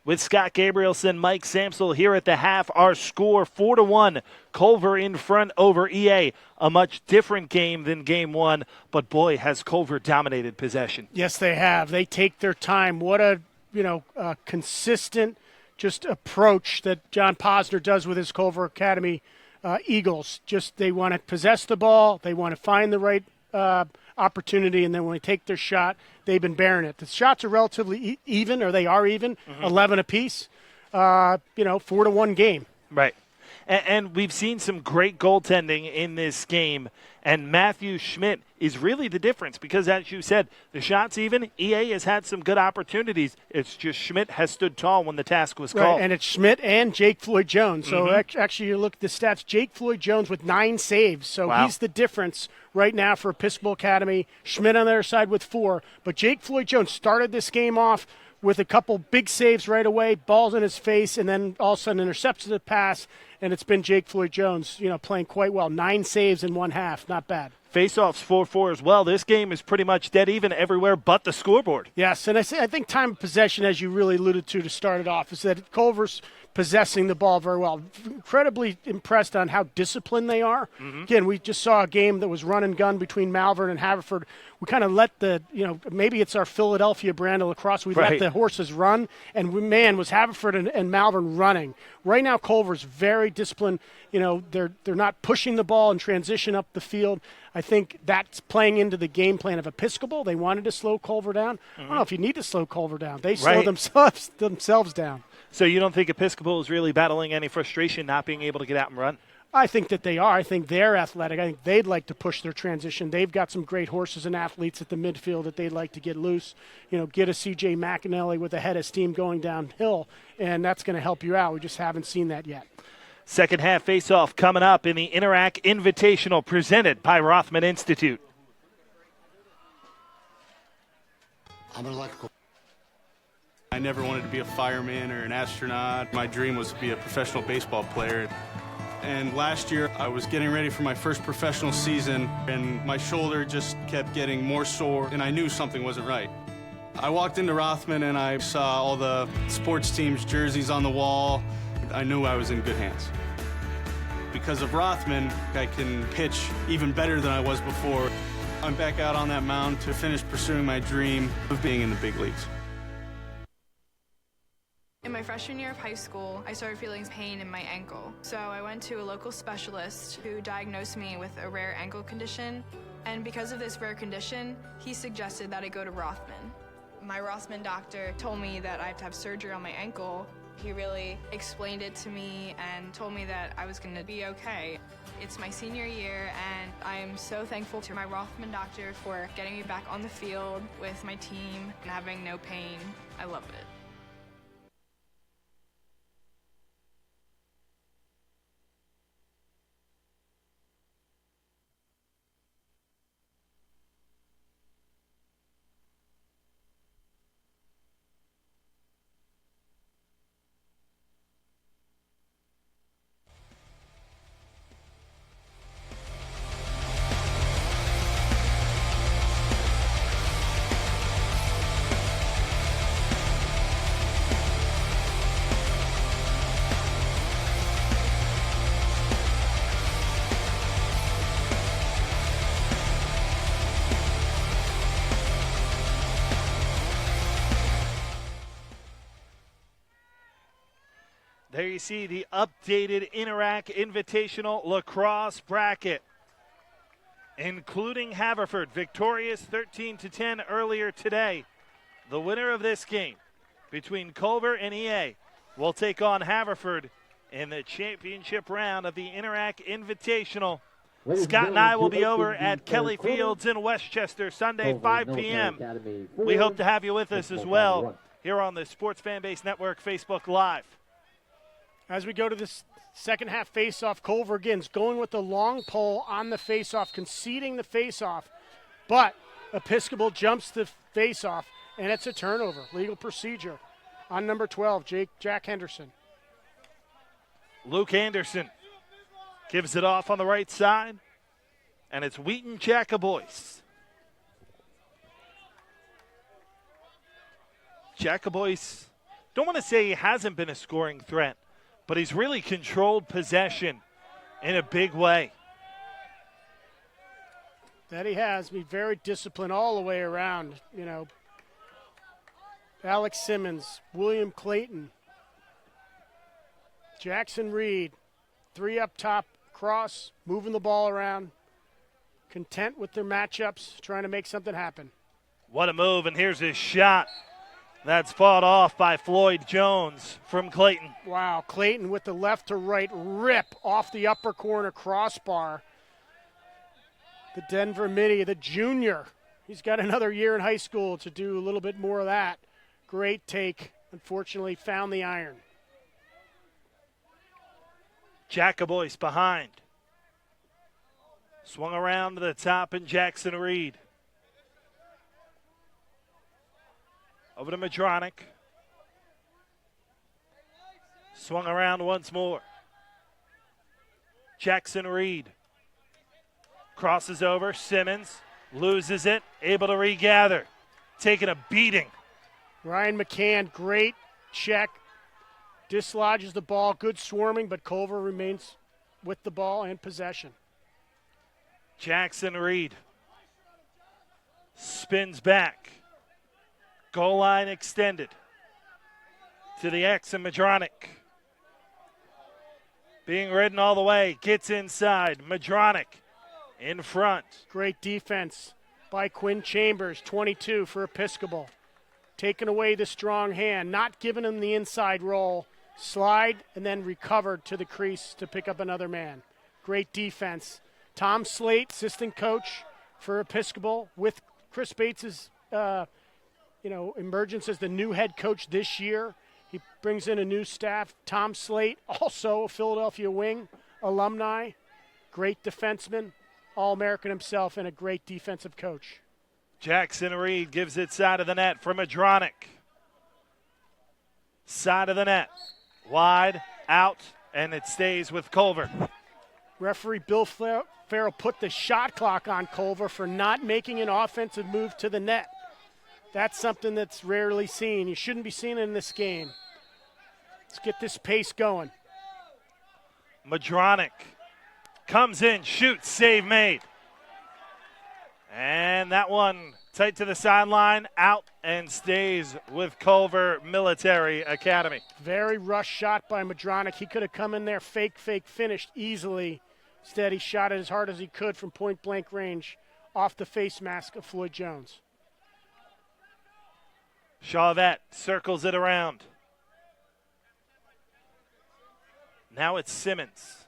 S1: With Scott Gabrielson, Mike Samsel here at the half. Our score 4-1. Culver in front over EA. A much different game than game one, but boy, has Culver dominated possession.
S2: Yes, they have. They take their time. What a consistent just approach that John Posner does with his Culver Academy Eagles. Just they want to possess the ball. They want to find the right opportunity, and then when they take their shot, they've been bearing it. The shots are relatively even, or they are even, 11 apiece. 4-1 game.
S1: Right. And we've seen some great goaltending in this game, and Matthew Schmidt is really the difference because, as you said, the shots even, EA has had some good opportunities. It's just Schmidt has stood tall when the task was called.
S2: Right, and it's Schmidt and Jake Floyd-Jones. So actually, you look at the stats, Jake Floyd-Jones with 9 saves. So he's the difference right now for Episcopal Academy. Schmidt on the other side with 4. But Jake Floyd-Jones started this game off with a couple big saves right away, balls in his face, and then all of a sudden intercepts the pass, and it's been Jake Floyd-Jones, playing quite well. 9 saves in one half, not bad.
S1: Faceoffs 4-4 as well. This game is pretty much dead even everywhere but the scoreboard.
S2: Yes, and I think time of possession, as you really alluded to start it off, is that Culver's possessing the ball very well. Incredibly impressed on how disciplined they are. Again, we just saw a game that was run and gun between Malvern and Haverford. We kind of let maybe it's our Philadelphia brand of lacrosse. We let the horses run, and was Haverford and Malvern running. Right now, Culver's very disciplined. They're not pushing the ball in transition up the field. I think that's playing into the game plan of Episcopal. They wanted to slow Culver down. I don't know if you need to slow Culver down. They slow themselves down.
S1: So you don't think Episcopal is really battling any frustration not being able to get out and run?
S2: I think that they are. I think they're athletic. I think they'd like to push their transition. They've got some great horses and athletes at the midfield that they'd like to get loose. Get a C.J. McAnally with a head of steam going downhill, and that's going to help you out. We just haven't seen that yet.
S1: Second half face-off coming up in the Interac Invitational presented by Rothman Institute.
S6: I'm an electrical.
S7: I never wanted to be a fireman or an astronaut. My dream was to be a professional baseball player. And last year, I was getting ready for my first professional season, and my shoulder just kept getting more sore, and I knew something wasn't right. I walked into Rothman, and I saw all the sports teams' jerseys on the wall. I knew I was in good hands. Because of Rothman, I can pitch even better than I was before. I'm back out on that mound to finish pursuing my dream of being in the big leagues.
S4: In my freshman year of high school, I started feeling pain in my ankle. So I went to a local specialist who diagnosed me with a rare ankle condition. And because of this rare condition, he suggested that I go to Rothman. My Rothman doctor told me that I have to have surgery on my ankle. He really explained it to me and told me that I was going to be okay. It's my senior year, and I am so thankful to my Rothman doctor for getting me back on the field with my team and having no pain. I love it.
S1: There you see the updated Interac Invitational Lacrosse bracket, including Haverford, victorious 13-10 earlier today. The winner of this game between Culver and EA will take on Haverford in the championship round of the Interac Invitational. Scott and I will be over at Kelly Fields in Westchester Sunday, 5 p.m. We hope to have you with us as well here on the Sports Fanbase Network Facebook Live.
S2: As we go to this second half face-off, Culver again is going with the long pole on the face-off, conceding the face-off. But Episcopal jumps the face-off, and it's a turnover. Legal procedure on number 12, Jack Henderson.
S1: Luke Anderson gives it off on the right side, and it's Wheaton Jacobois. Jacobois, don't want to say he hasn't been a scoring threat, but he's really controlled possession in a big way.
S2: That he has. Be very disciplined all the way around. Alex Simmons, William Clayton, Jackson Reed, 3 up top, cross, moving the ball around, content with their matchups, trying to make something happen.
S1: What a move, and here's his shot. That's fought off by Floyd Jones from Clayton.
S2: Wow, Clayton with the left to right rip off the upper corner crossbar. The Denver Midi, the junior, he's got another year in high school to do a little bit more of that. Great take. Unfortunately, found the iron.
S1: Jacobois behind. Swung around to the top, and Jackson Reed. Over to Madronic. Swung around once more. Jackson Reed. Crosses over. Simmons loses it. Able to regather. Taking a beating.
S2: Ryan McCann, great check. Dislodges the ball. Good swarming, but Culver remains with the ball and possession.
S1: Jackson Reed spins back. Goal line extended to the X and Madronic. Being ridden all the way, gets inside. Madronic in front.
S2: Great defense by Quinn Chambers, 22 for Episcopal. Taking away the strong hand, not giving him the inside roll. Slide and then recovered to the crease to pick up another man. Great defense. Tom Slate, assistant coach for Episcopal, with Chris Bates's emergence as the new head coach this year. He brings in a new staff. Tom Slate, also a Philadelphia Wing alumni. Great defenseman, All-American himself, and a great defensive coach.
S1: Jackson Reed gives it side of the net for Madronic. Side of the net. Wide, out, and it stays with Culver.
S2: Referee Bill Farrell put the shot clock on Culver for not making an offensive move to the net. That's something that's rarely seen. You shouldn't be seeing it in this game. Let's get this pace going.
S1: Madronic comes in, shoots, save made. And that one tight to the sideline, out and stays with Culver Military Academy.
S2: Very rush shot by Madronic. He could have come in there, fake, finished easily. Instead, he shot it as hard as he could from point-blank range off the face mask of Floyd Jones.
S1: Chauvette circles it around. Now it's Simmons.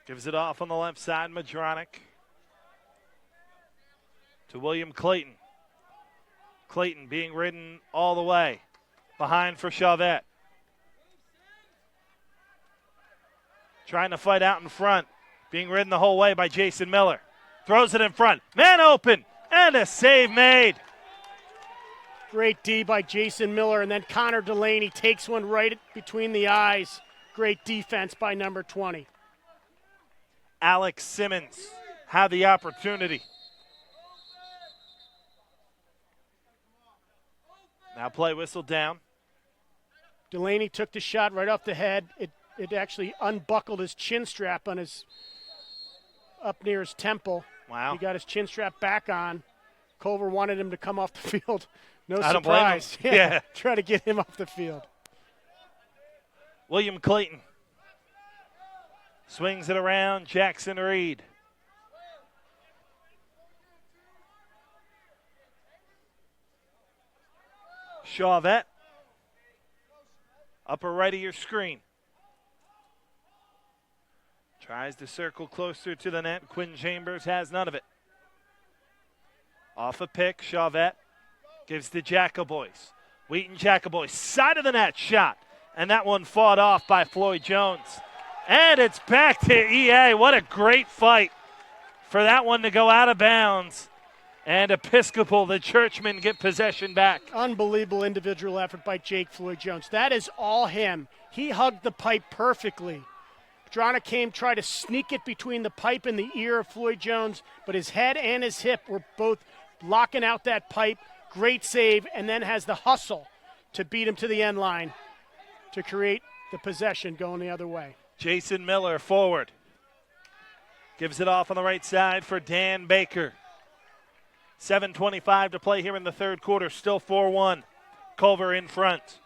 S1: Gives it off on the left side, Madronic. To William Clayton. Clayton being ridden all the way. Behind for Chauvette. Trying to fight out in front. Being ridden the whole way by Jason Miller. Throws it in front. Man open. And a save made.
S2: Great D by Jason Miller. And then Connor Delaney takes one right between the eyes. Great defense by number 20.
S1: Alex Simmons had the opportunity. Now play whistle down.
S2: Delaney took the shot right off the head. It actually unbuckled his chin strap on his up near his temple.
S1: Wow.
S2: He got his chin strap back on. Culver wanted him to come off the field. No
S1: I don't blame
S2: surprise.
S1: him. Yeah.
S2: Try to get him off the field.
S1: William Clayton swings it around. Jackson Reed. Chauvette. Upper right of your screen. Tries to circle closer to the net. Quinn Chambers has none of it. Off a pick, Chauvette gives to Jacobois. Wheaton Jacobois, side of the net shot. And that one fought off by Floyd Jones. And it's back to EA. What a great fight for that one to go out of bounds. And Episcopal, the Churchmen, get possession back.
S2: Unbelievable individual effort by Jake Floyd Jones. That is all him. He hugged the pipe perfectly. Madronic came, tried to sneak it between the pipe and the ear of Floyd Jones, but his head and his hip were both blocking out that pipe. Great save, and then has the hustle to beat him to the end line to create the possession going the other way.
S1: Jason Miller forward. Gives it off on the right side for Dan Baker. 7:25 to play here in the third quarter. Still 4-1. Culver in front.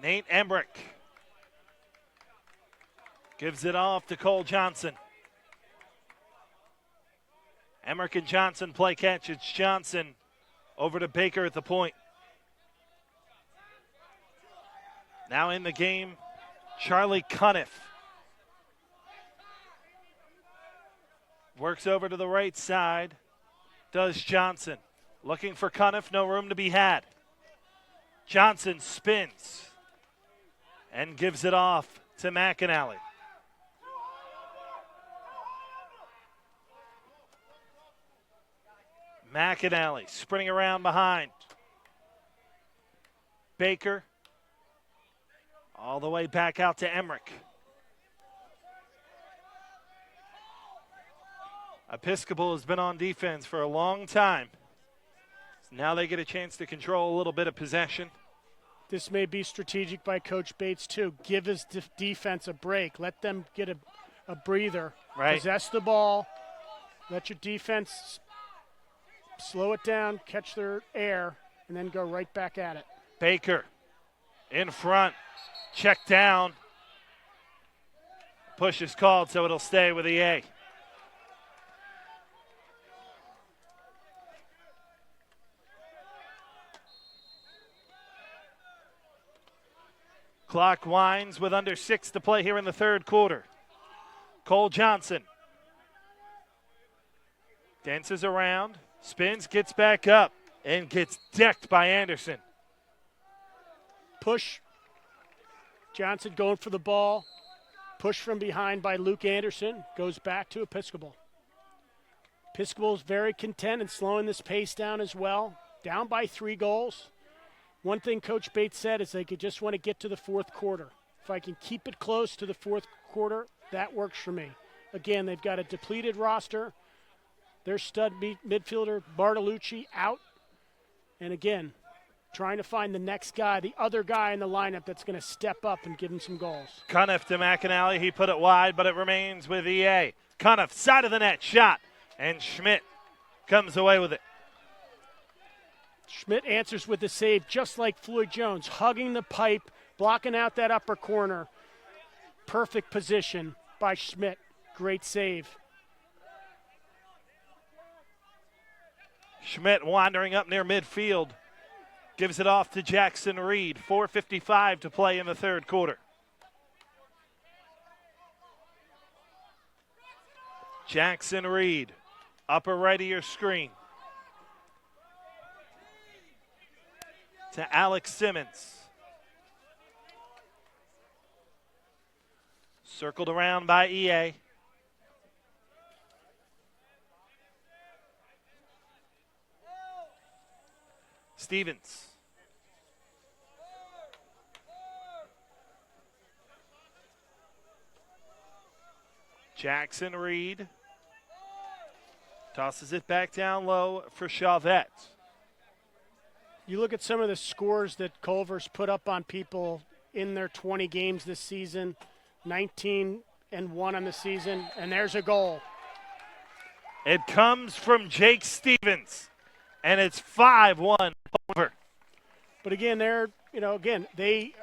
S1: Nate Embrick gives it off to Cole Johnson. Emmerich and Johnson play catch. It's Johnson over to Baker at the point. Now in the game, Charlie Cuniff. Works over to the right side. Does Johnson. Looking for Cuniff, no room to be had. Johnson spins and gives it off to McAnally. McAnally sprinting around behind. Baker all the way back out to Emmerich. Episcopal has been on defense for a long time. Now they get a chance to control a little bit of possession.
S2: This may be strategic by Coach Bates, too. Give his defense a break. Let them get a breather.
S1: Right.
S2: Possess the ball. Let your defense slow it down, catch their air, and then go right back at it.
S1: Baker in front. Check down. Push is called, so it'll stay with the A. Clock winds with under 6 to play here in the third quarter. Cole Johnson dances around, spins, gets back up, and gets decked by Anderson.
S2: Push. Johnson going for the ball. Push from behind by Luke Anderson. Goes back to Episcopal. Episcopal is very content in slowing this pace down as well. Down by 3 goals. One thing Coach Bates said is they could just want to get to the fourth quarter. If I can keep it close to the fourth quarter, that works for me. Again, they've got a depleted roster. Their stud midfielder, Bartolucci, out. And again, trying to find the next guy, the other guy in the lineup that's going to step up and give him some goals.
S1: Cuniff to McAnally. He put it wide, but it remains with EA. Cuniff, side of the net, shot. And Schmidt comes away with it.
S2: Schmidt answers with the save, just like Floyd Jones, hugging the pipe, blocking out that upper corner. Perfect position by Schmidt. Great save.
S1: Schmidt wandering up near midfield. Gives it off to Jackson Reed. 4:55 to play in the third quarter. Jackson Reed, upper right of your screen. To Alex Simmons. Circled around by EA. Stevens. Jackson Reed tosses it back down low for Chavette.
S2: You look at some of the scores that Culver's put up on people in their 20 games this season, 19-1 on the season, and there's a goal.
S1: It comes from Jake Stevens, and it's 5-1 over.
S2: But again, they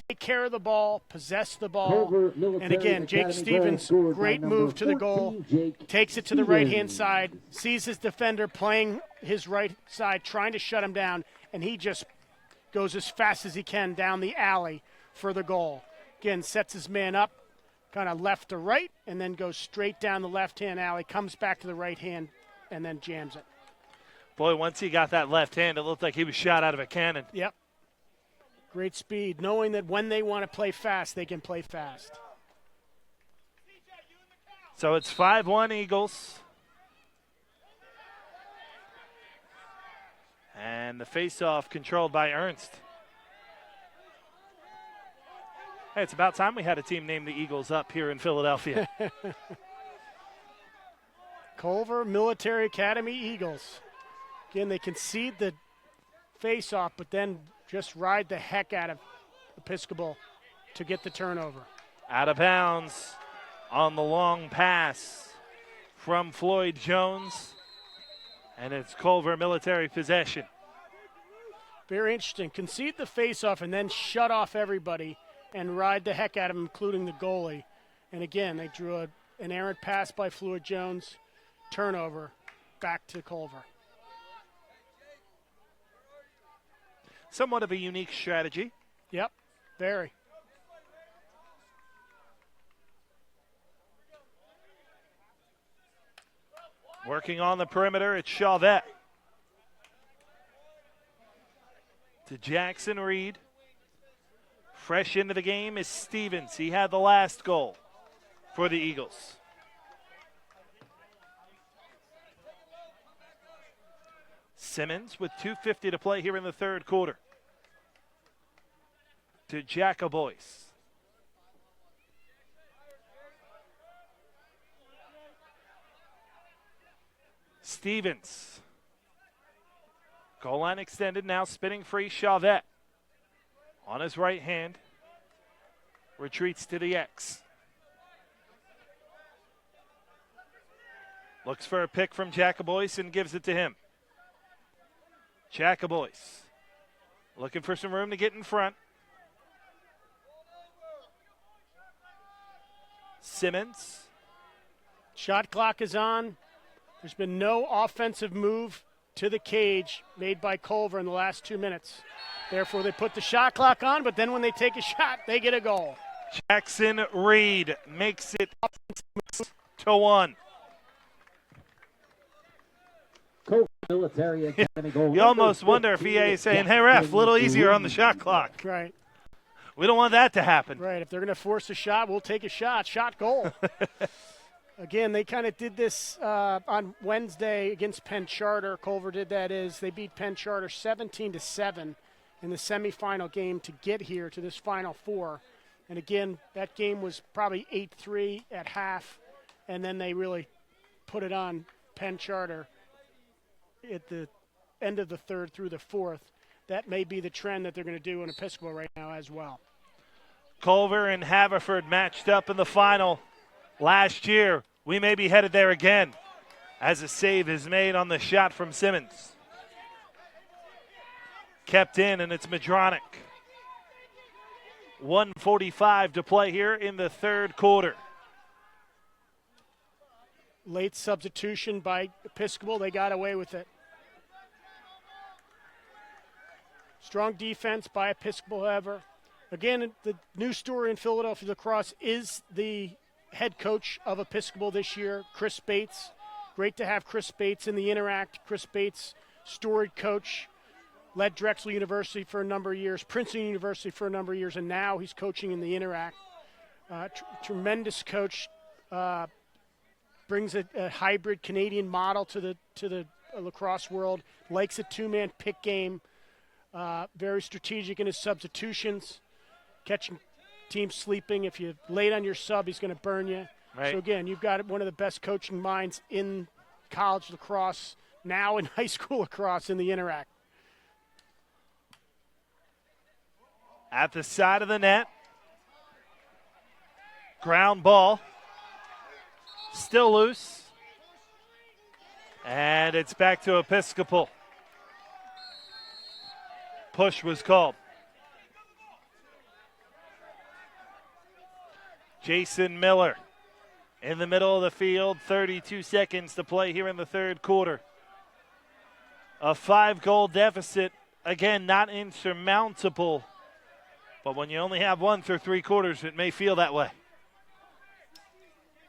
S2: take care of the ball, possess the ball, and again, Jake Stevens, great move to the goal, takes it to the right-hand side, sees his defender playing his right side, trying to shut him down, and he just goes as fast as he can down the alley for the goal. Again, sets his man up, kind of left to right, and then goes straight down the left-hand alley, comes back to the right hand, and then jams it.
S1: Boy, once he got that left hand, it looked like he was shot out of a cannon.
S2: Yep. Great speed, knowing that when they want to play fast, they can play fast.
S1: So it's 5-1 Eagles. And the faceoff controlled by Ernst. Hey, it's about time we had a team named the Eagles up here in Philadelphia.
S2: Culver Military Academy Eagles. Again, they concede the faceoff, but then just ride the heck out of Episcopal to get the turnover.
S1: Out of bounds on the long pass from Floyd Jones. And it's Culver Military possession.
S2: Very interesting. Concede the faceoff and then shut off everybody and ride the heck out of them, including the goalie. And again, they drew an errant pass by Floyd Jones. turnover back to Culver.
S1: Somewhat of a unique strategy.
S2: Yep, very.
S1: Working on the perimeter, it's Chauvet. To Jackson Reed. Fresh into the game is Stevens. He had the last goal for the Eagles. Simmons with 2:50 to play here in the third quarter. To Jacobois. Stevens. Goal line extended, now spinning free, Chauvet. On his right hand, retreats to the X. Looks for a pick from Jacobois and gives it to him. Jacobois looking for some room to get in front. Simmons.
S2: Shot clock is on. There's been no offensive move to the cage made by Culver in the last 2 minutes. Therefore, they put the shot clock on, but then when they take a shot, they get a goal.
S1: Jackson Reed makes it 2-1.
S3: Culver Military Academy goal.
S1: You almost wonder if EA is saying, hey, ref, a little easier on the shot clock.
S2: Right.
S1: We don't want that to happen.
S2: Right. If they're going to force a shot, we'll take a shot. Shot goal. Again, they kind of did this on Wednesday against Penn Charter. Culver did that is they beat Penn Charter 17-7 in the semifinal game to get here to this Final Four. And again, that game was probably 8-3 at half, and then they really put it on Penn Charter at the end of the third through the fourth. That may be the trend that they're going to do in Episcopal right now as well.
S1: Culver and Haverford matched up in the final last year. We may be headed there again as a save is made on the shot from Simmons. Kept in, and it's Madronic. 1:45 to play here in the third quarter.
S2: Late substitution by Episcopal. They got away with it. Strong defense by Episcopal, however. Again, the new story in Philadelphia Lacrosse is the head coach of Episcopal this year, Chris Bates. Great to have Chris Bates in the Interact. Chris Bates, storied coach, led Drexel University for a number of years, Princeton University for a number of years, and now he's coaching in the Interact. Tremendous coach, brings a hybrid Canadian model to the lacrosse world, likes a two-man pick game, very strategic in his substitutions, catching teams sleeping. If you're late on your sub, he's going to burn you.
S1: Right.
S2: So, again, you've got one of the best coaching minds in college lacrosse, now in high school lacrosse in the Interact.
S1: At the side of the net. Ground ball. Still loose. And it's back to Episcopal. Push was called. Jason Miller in the middle of the field. 32 seconds to play here in the third quarter. A 5-goal deficit. Again, not insurmountable. But when you only have 1 through 3 quarters, it may feel that way.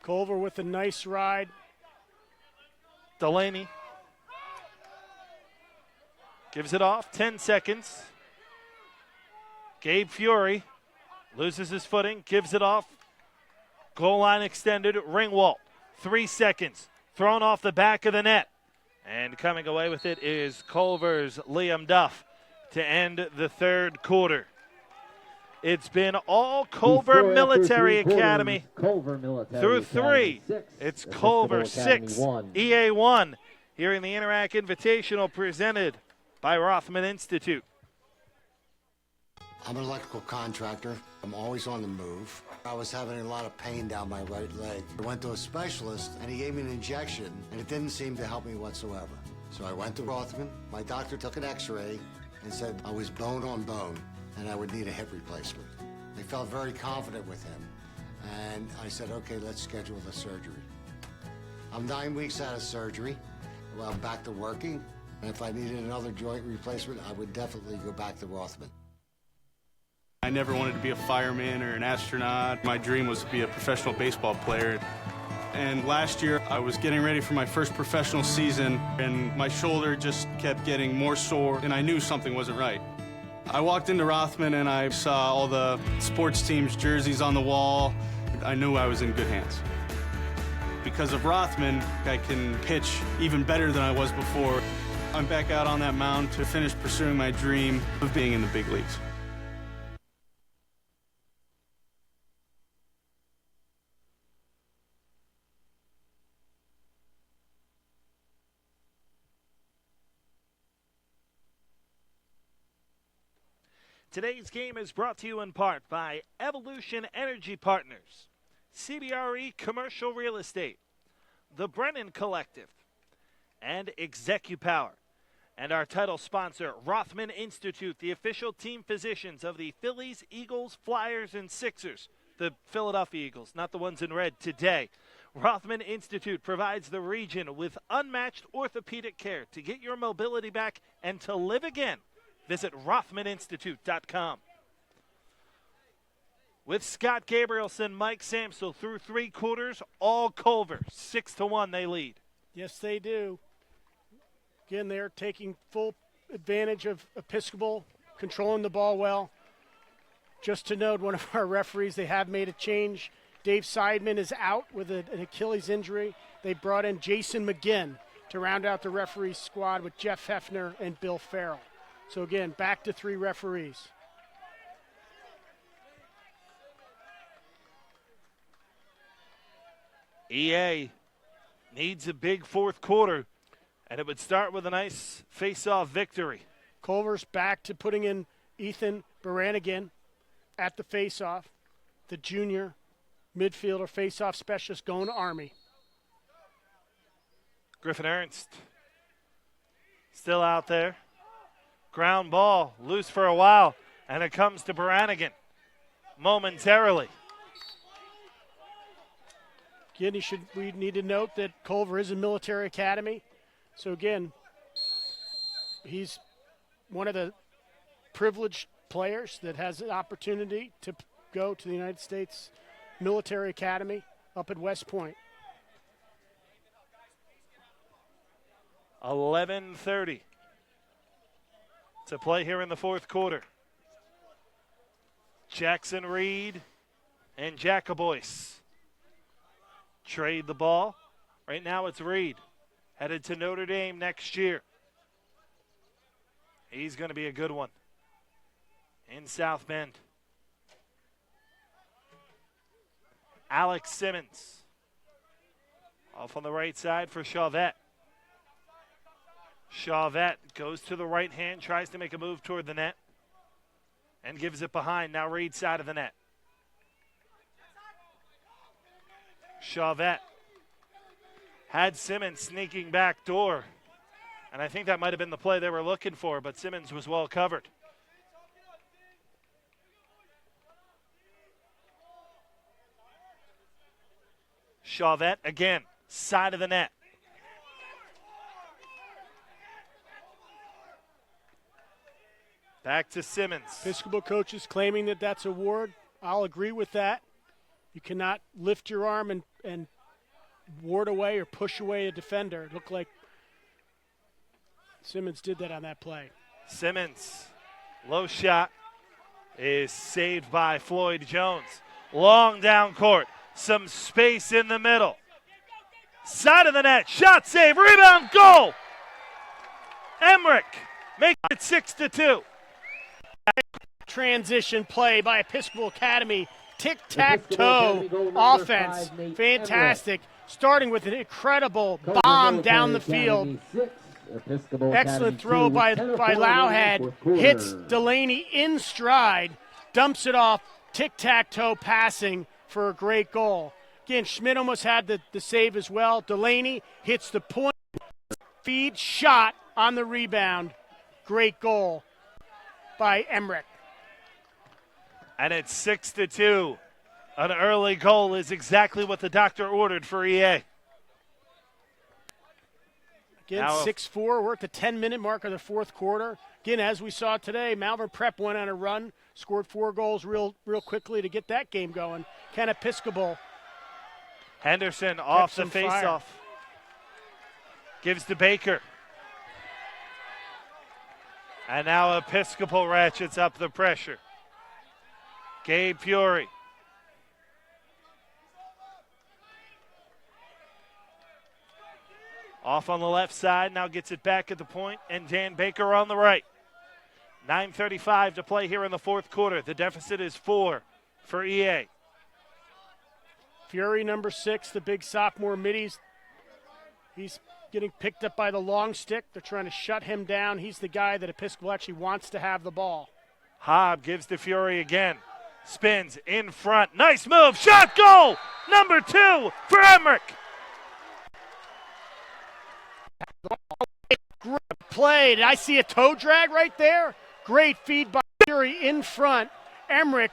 S2: Culver with a nice ride.
S1: Delaney gives it off. 10 seconds. Gabe Fury loses his footing, gives it off. Goal line extended. Ringwalt. 3 seconds. Thrown off the back of the net. And coming away with it is Culver's Liam Duff to end the third quarter. It's been all Culver Military Academy.
S3: Culver Military
S1: Through
S3: Academy
S1: 3.
S3: 6.
S1: It's Culver 6,
S3: 1.
S1: EA 1 here in the Interact Invitational presented by Rothman Institute.
S6: I'm an electrical contractor. I'm always on the move. I was having a lot of pain down my right leg. I went to a specialist, and he gave me an injection, and it didn't seem to help me whatsoever. So I went to Rothman. My doctor took an x-ray and said I was bone on bone, and I would need a hip replacement. I felt very confident with him, and I said, okay, let's schedule the surgery. I'm 9 weeks out of surgery. Well, I'm back to working. And if I needed another joint replacement, I would definitely go back to Rothman.
S7: I never wanted to be a fireman or an astronaut. My dream was to be a professional baseball player. And last year, I was getting ready for my first professional season, and my shoulder just kept getting more sore, and I knew something wasn't right. I walked into Rothman, and I saw all the sports teams' jerseys on the wall. I knew I was in good hands. Because of Rothman, I can pitch even better than I was before. I'm back out on that mound to finish pursuing my dream of being in the big leagues.
S1: Today's game is brought to you in part by Evolution Energy Partners, CBRE Commercial Real Estate, the Brennan Collective, and ExecuPower. And our title sponsor, Rothman Institute, the official team physicians of the Phillies, Eagles, Flyers, and Sixers. The Philadelphia Eagles, not the ones in red today. Rothman Institute provides the region with unmatched orthopedic care to get your mobility back and to live again. Visit RothmanInstitute.com. With Scott Gabrielson, Mike Samsel through 3 quarters, all Culver. 6-1 they lead.
S2: Yes, they do. Again, they're taking full advantage of Episcopal, controlling the ball well. Just to note, one of our referees, they have made a change. Dave Seidman is out with an Achilles injury. They brought in Jason McGinn to round out the referee squad with Jeff Hefner and Bill Farrell. So again, back to 3 referees.
S1: EA needs a big 4th quarter, and it would start with a nice face-off victory.
S2: Culver's back to putting in Ethan Baranigan at the face-off. The junior midfielder face-off specialist going to Army.
S1: Griffin Ernst still out there. Ground ball, loose for a while, and it comes to Baranigan momentarily.
S2: Again, we need to note that Culver is a military academy. So again, he's one of the privileged players that has an opportunity to go to the United States Military Academy up at West Point.
S1: 11:30 to play here in the 4th quarter. Jackson Reed and Jacoboyce trade the ball. Right now it's Reed, headed to Notre Dame next year. He's going to be a good one in South Bend. Alex Simmons off on the right side for Chauvette. Chauvette goes to the right hand, tries to make a move toward the net, and gives it behind. Now Reed side of the net. Chauvette had Simmons sneaking back door, and I think that might have been the play they were looking for, but Simmons was well covered. Chauvette again, side of the net. Back to Simmons.
S2: Episcopal coaches claiming that that's a ward. I'll agree with that. You cannot lift your arm and ward away or push away a defender. It looked like Simmons did that on that play.
S1: Simmons, low shot, is saved by Floyd Jones. Long down court, some space in the middle. Side of the net, shot save, rebound, goal! Emmerich makes it 6-2.
S2: Transition play by Episcopal Academy. Tic-tac-toe offense. Fantastic. Starting with an incredible bomb down the field. Excellent throw by Lowhead. Hits Delaney in stride. Dumps it off. Tic-tac-toe passing for a great goal. Again, Schmidt almost had the save as well. Delaney hits the point. Feed shot on the rebound. Great goal by Emmerich.
S1: And it's 6-2. An early goal is exactly what the doctor ordered for EA.
S2: Again,
S1: Now
S2: 6-4. We're at the 10-minute mark of the fourth quarter. Again, as we saw today, Malvern Prep went on a run, scored 4 goals real quickly to get that game going. Ken Episcopal.
S1: Henderson off the
S2: some fire.
S1: faceoff. Gives to Baker. And now Episcopal ratchets up the pressure. Gabe Fury. Off on the left side, now gets it back at the point, and Dan Baker on the right. 9:35 to play here in the fourth quarter. The deficit is 4 for EA.
S2: Fury, number 6, the big sophomore middies. He's getting picked up by the long stick. They're trying to shut him down. He's the guy that Episcopal actually wants to have the ball.
S1: Hobb gives to Fury again. Spins in front. Nice move. Shot, goal. Number 2 for Emmerich.
S2: Great play. Did I see a toe drag right there? Great feed by Fury in front. Emmerich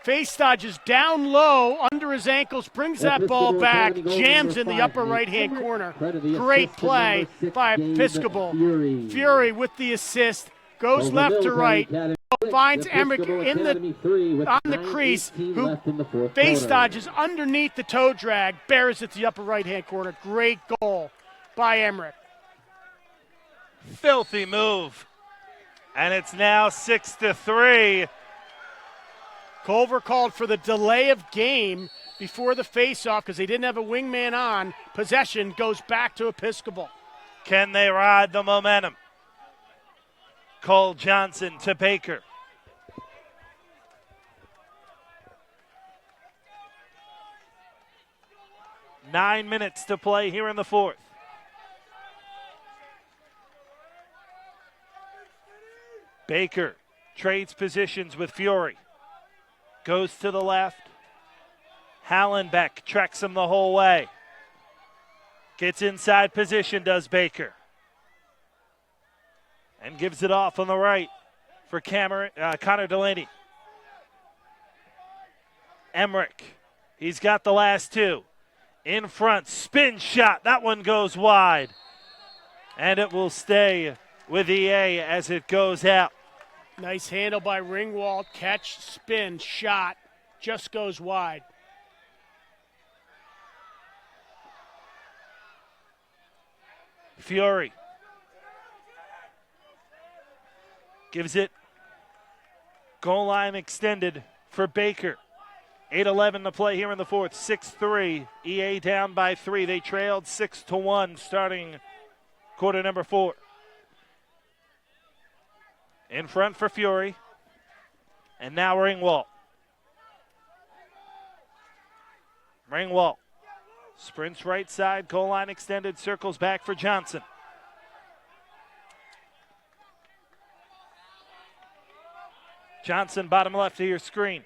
S2: face dodges down low under his ankles, brings that ball back, jams in the upper right-hand corner. Great play by Episcopal. Fury with the assist, goes left to right, finds Emmerich on the crease, who face dodges underneath the toe drag, bears it to the upper right-hand corner. Great goal by Emmerich.
S1: Filthy move. And it's now 6-3.
S2: Culver called for the delay of game before the faceoff because they didn't have a wingman on. Possession goes back to Episcopal.
S1: Can they ride the momentum? Cole Johnson to Baker. Nine minutes to play here in the fourth. Baker trades positions with Fury. Goes to the left. Hallenbeck tracks him the whole way. Gets inside position, does Baker. And gives it off on the right for Connor Delaney. Emmerich, he's got the last 2. In front, spin shot. That one goes wide. And it will stay with EA as it goes out.
S2: Nice handle by Ringwald. Catch, spin, shot. Just goes wide.
S1: Fury gives it goal line extended for Baker. 8:11 to play here in the fourth. 6-3. EA down by 3. They trailed 6-1 starting quarter number 4. In front for Fury. And now Ringwald. Ringwald sprints right side, goal line extended, circles back for Johnson. Johnson, bottom left of your screen.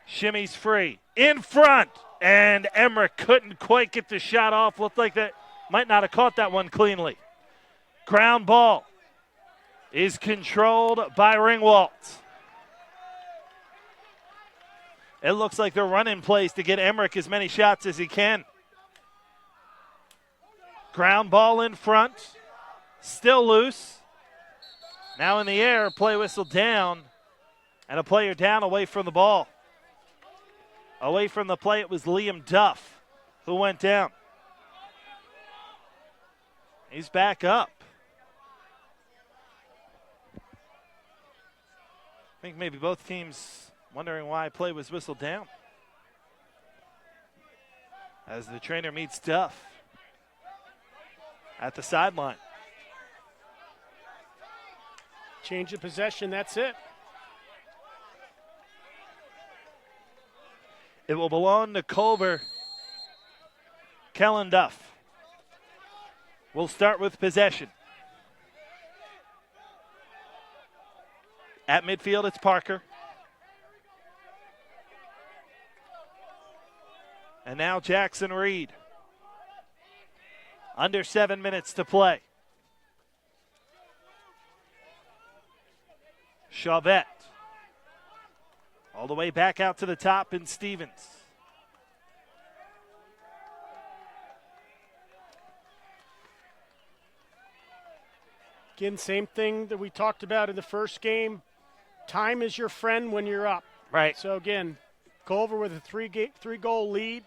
S1: Shimmy's free. In front. And Emmerich couldn't quite get the shot off. Looked like that might not have caught that one cleanly. Ground ball is controlled by Ringwald. It looks like they're running plays to get Emmerich as many shots as he can. Ground ball in front. Still loose. Now in the air, play whistle down. And a player down away from the ball. Away from the play, it was Liam Duff who went down. He's back up. I think maybe both teams wondering why play was whistled down. As the trainer meets Duff at the sideline.
S2: Change of possession, that's it.
S1: It will belong to Culver. Kellen Duff will start with possession. At midfield, it's Parker. And now Jackson Reed. Under 7 minutes to play. Chauvette. All the way back out to the top in Stevens.
S2: Again, same thing that we talked about in the first game. Time is your friend when you're up.
S1: Right.
S2: So, again, Culver with a three-goal lead.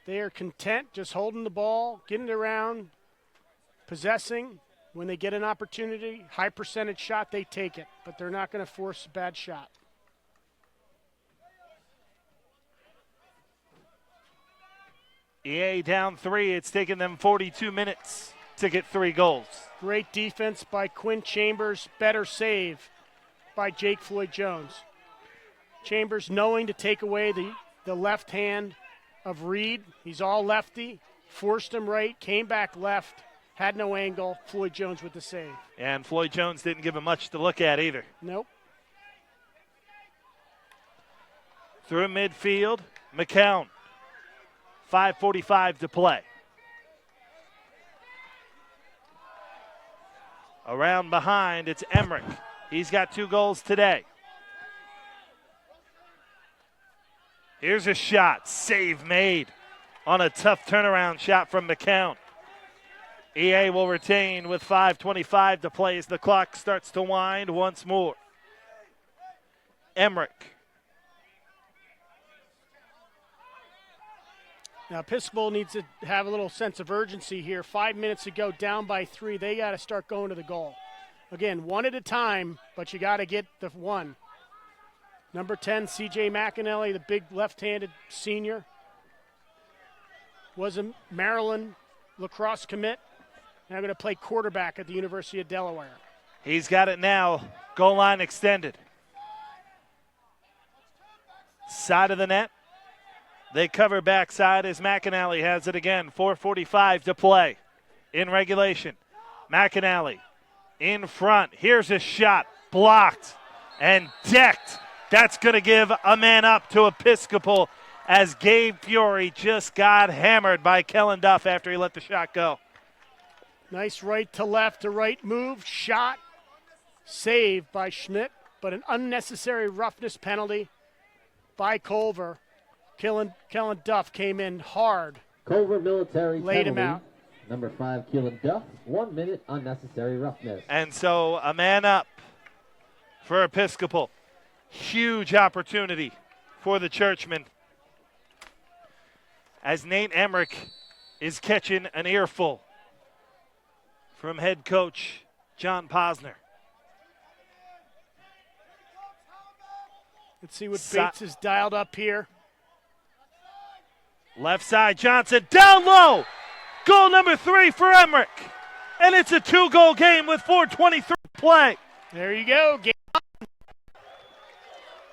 S2: They are content just holding the ball, getting it around, possessing. When they get an opportunity, high percentage shot, they take it. But they're not going to force a bad shot.
S1: EA down 3. It's taken them 42 minutes to get 3 goals.
S2: Great defense by Quinn Chambers. Better save by Jake Floyd-Jones. Chambers knowing to take away the left hand of Reed. He's all lefty. Forced him right. Came back left. Had no angle. Floyd-Jones with the save.
S1: And Floyd-Jones didn't give him much to look at either.
S2: Nope.
S1: Through midfield, McCown. 5:45 to play. Around behind, it's Emmerich. He's got 2 goals today. Here's a shot. Save made on a tough turnaround shot from McCown. EA will retain with 5:25 to play as the clock starts to wind once more. Emmerich.
S2: Now, Episcopal needs to have a little sense of urgency here. 5 minutes to go, down by 3. They got to start going to the goal. Again, one at a time, but you got to get the one. Number 10, C.J. McAnally, the big left-handed senior. Was a Maryland lacrosse commit. Now going to play quarterback at the University of Delaware.
S1: He's got it now. Goal line extended. Side of the net. They cover backside as McAnally has it again. 4:45 to play in regulation. McAnally in front. Here's a shot. Blocked and decked. That's going to give a man up to Episcopal as Gabe Fury just got hammered by Kellen Duff after he let the shot go.
S2: Nice right to left to right move. Shot. Saved by Schmidt, but an unnecessary roughness penalty by Culver. Kellen Duff came in hard.
S3: Culver military
S2: laid him
S3: penalty.
S2: out.
S3: Number 5, Kellen Duff. 1 minute unnecessary roughness.
S1: And so a man up for Episcopal. Huge opportunity for the Churchmen as Nate Emmerich is catching an earful from head coach John Posner.
S2: Let's see what Bates is dialed up here.
S1: Left side, Johnson, down low. Goal number 3 for Emmerich. And it's a 2-goal game with 4:23 to play.
S2: There you go. Game on.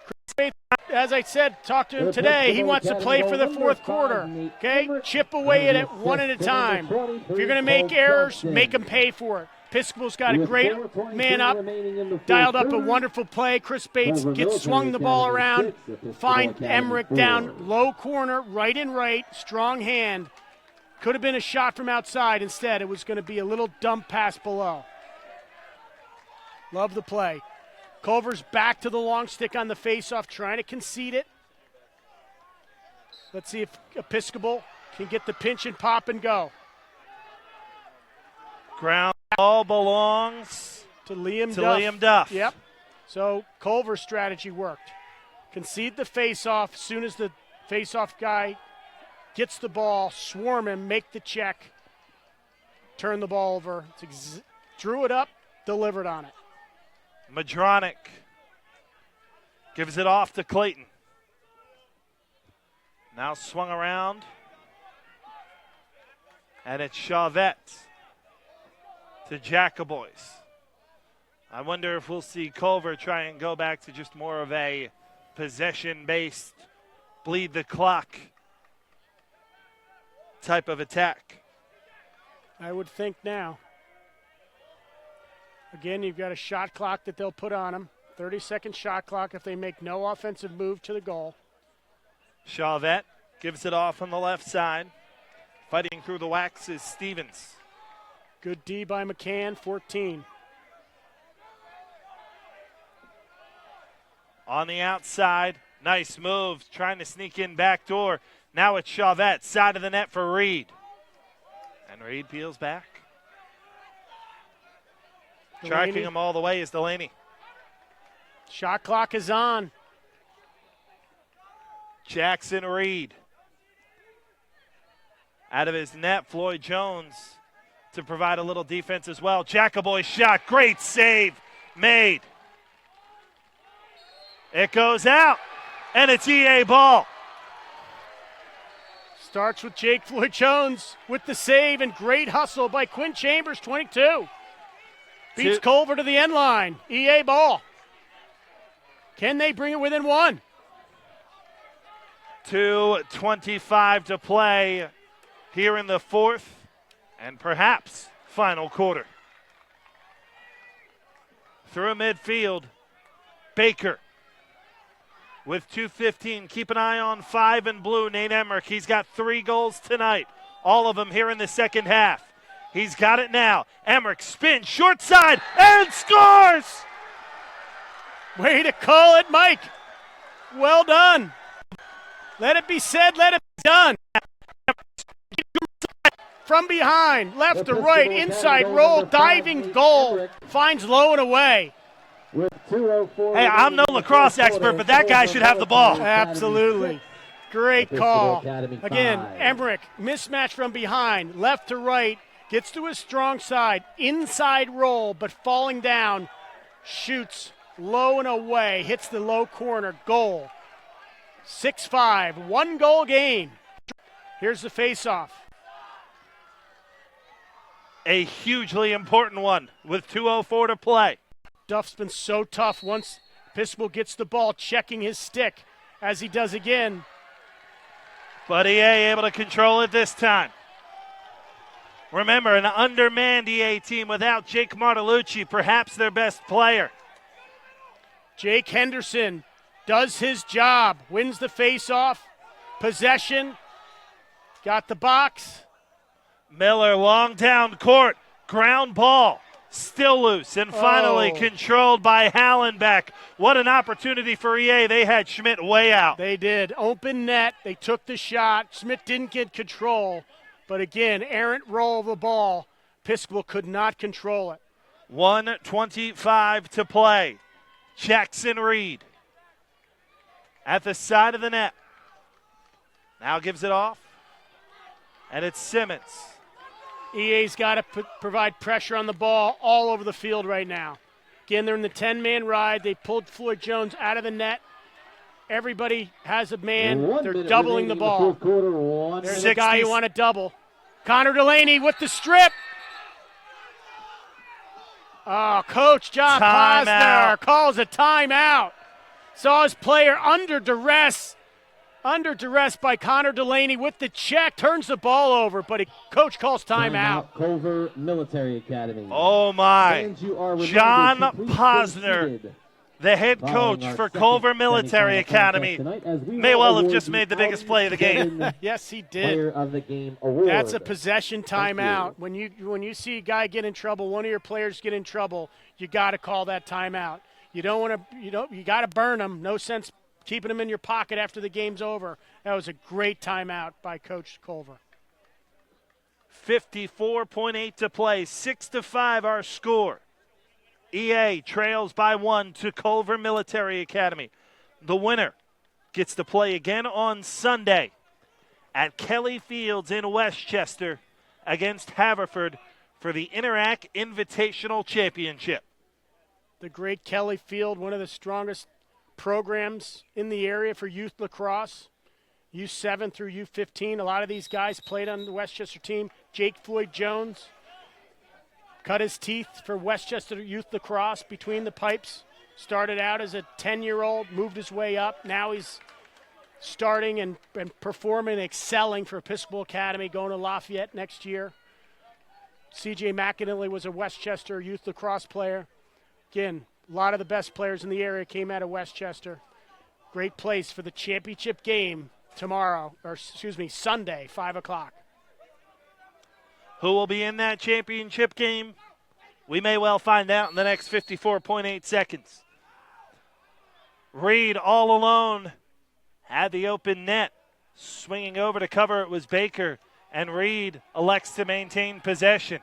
S2: Chris Bates, as I said, talked to him today. He wants to play for the 4th quarter. Okay? Chip away at it one at a time. If you're going to make errors, make them pay for it. Episcopal's got a great man up, dialed up a wonderful play. Chris Bates gets swung the ball around, find Emmerich down, low corner, right and right, strong hand. Could have been a shot from outside. Instead, it was going to be a little dump pass below. Love the play. Culver's back to the long stick on the faceoff, trying to concede it. Let's see if Episcopal can get the pinch and pop and go.
S1: Ground ball belongs
S2: to Liam
S1: Duff.
S2: Yep. So Culver's strategy worked. Concede the faceoff. As soon as the faceoff guy gets the ball, swarm him, make the check, turn the ball over. Drew it up, delivered on it.
S1: Madronic gives it off to Clayton. Now swung around. And it's Chavette to Jacobois. I wonder if we'll see Culver try and go back to just more of a possession-based, bleed the clock type of attack.
S2: I would think now. Again, you've got a shot clock that they'll put on them. 30-second shot clock if they make no offensive move to the goal.
S1: Chavette gives it off on the left side. Fighting through the wax is Stevens.
S2: Good D by McCann, 14.
S1: On the outside, nice move, trying to sneak in back door. Now it's Chavette, side of the net for Reed. And Reed peels back. Tracking him all the way is Delaney.
S2: Shot clock is on.
S1: Jackson Reed. Out of his net, Floyd Jones to provide a little defense as well. Jackaboy's shot, great save made. It goes out, and it's EA ball.
S2: Starts with Jake Floyd Jones with the save and great hustle by Quinn Chambers, 22. Beats Culver to the end line. EA ball. Can they bring it within one?
S1: 2:25 to play here in the fourth and perhaps final quarter. Through midfield, Baker with 2:15. Keep an eye on 5 in blue, Nate Emmerich. He's got 3 goals tonight, all of them here in the second half. He's got it now. Emmerich spins short side and scores!
S2: Way to call it, Mike. Well done. Let it be said, let it be done. From behind, left to right, inside roll, diving goal. Finds low and away.
S1: Hey, I'm no lacrosse expert, but that guy should have the ball.
S2: Absolutely. Great call. Again, Emmerich, mismatch from behind, left to right, gets to his strong side, inside roll, but falling down, shoots low and away, hits the low corner, goal. 6-5, 1-goal game. Here's the face-off.
S1: A hugely important one with 2:04 to play.
S2: Duff's been so tough once Episcopal gets the ball, checking his stick, as he does again.
S1: But EA able to control it this time. Remember, an undermanned EA team without Jake Martellucci, perhaps their best player.
S2: Jake Henderson does his job, wins the face-off, possession, got the box.
S1: Miller, long down court, ground ball, still loose, and finally controlled by Hallenbeck. What an opportunity for EA. They had Schmidt way out.
S2: They did. Open net. They took the shot. Schmidt didn't get control. But again, errant roll of the ball. Episcopal could not control it.
S1: 1:25 to play. Jackson Reed at the side of the net. Now gives it off. And it's Simmons.
S2: EA's got to provide pressure on the ball all over the field right now. Again, they're in the 10-man ride. They pulled Floyd Jones out of the net. Everybody has a man. They're doubling the ball. There's a guy you want to double. Connor Delaney with the strip. Oh, Coach John Posner calls a timeout. Saw his player under duress by Connor Delaney with the check, turns the ball over, but Coach calls timeout.
S3: Culver Military Academy.
S1: Oh, my. John Posner, the head coach for Culver Military Academy, may well have just made the biggest play of the game.
S2: Yes, he did.
S3: Player of the game award.
S2: That's a possession timeout. When you see a guy get in trouble, one of your players get in trouble, you got to call that timeout. You don't want to. You got to burn them. No sense keeping them in your pocket after the game's over. That was a great timeout by Coach Culver.
S1: 54.8 to play. 6-5 our score. EA trails by 1 to Culver Military Academy. The winner gets to play again on Sunday at Kelly Fields in Westchester against Haverford for the Interac Invitational Championship.
S2: The great Kelly Field, one of the strongest programs in the area for youth lacrosse. U7 through U15. A lot of these guys played on the Westchester team. Jake Floyd Jones cut his teeth for Westchester youth lacrosse between the pipes. Started out as a 10-year-old, moved his way up. Now he's starting and performing, excelling for Episcopal Academy, going to Lafayette next year. C.J. McAnally was a Westchester youth lacrosse player. Again, a lot of the best players in the area came out of Westchester. Great place for the championship game Sunday, 5 o'clock.
S1: Who will be in that championship game? We may well find out in the next 54.8 seconds. Reed all alone had the open net. Swinging over to cover it was Baker, and Reed elects to maintain possession.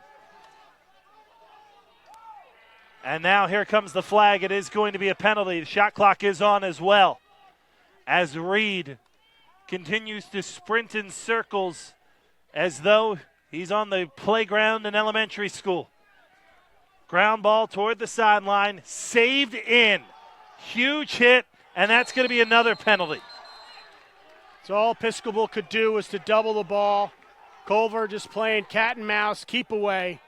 S1: And now here comes the flag. It is going to be a penalty. The shot clock is on as well. As Reed continues to sprint in circles as though he's on the playground in elementary school. Ground ball toward the sideline, saved in. Huge hit, and that's going to be another penalty.
S2: So all Episcopal could do was to double the ball. Culver just playing cat and mouse, keep away.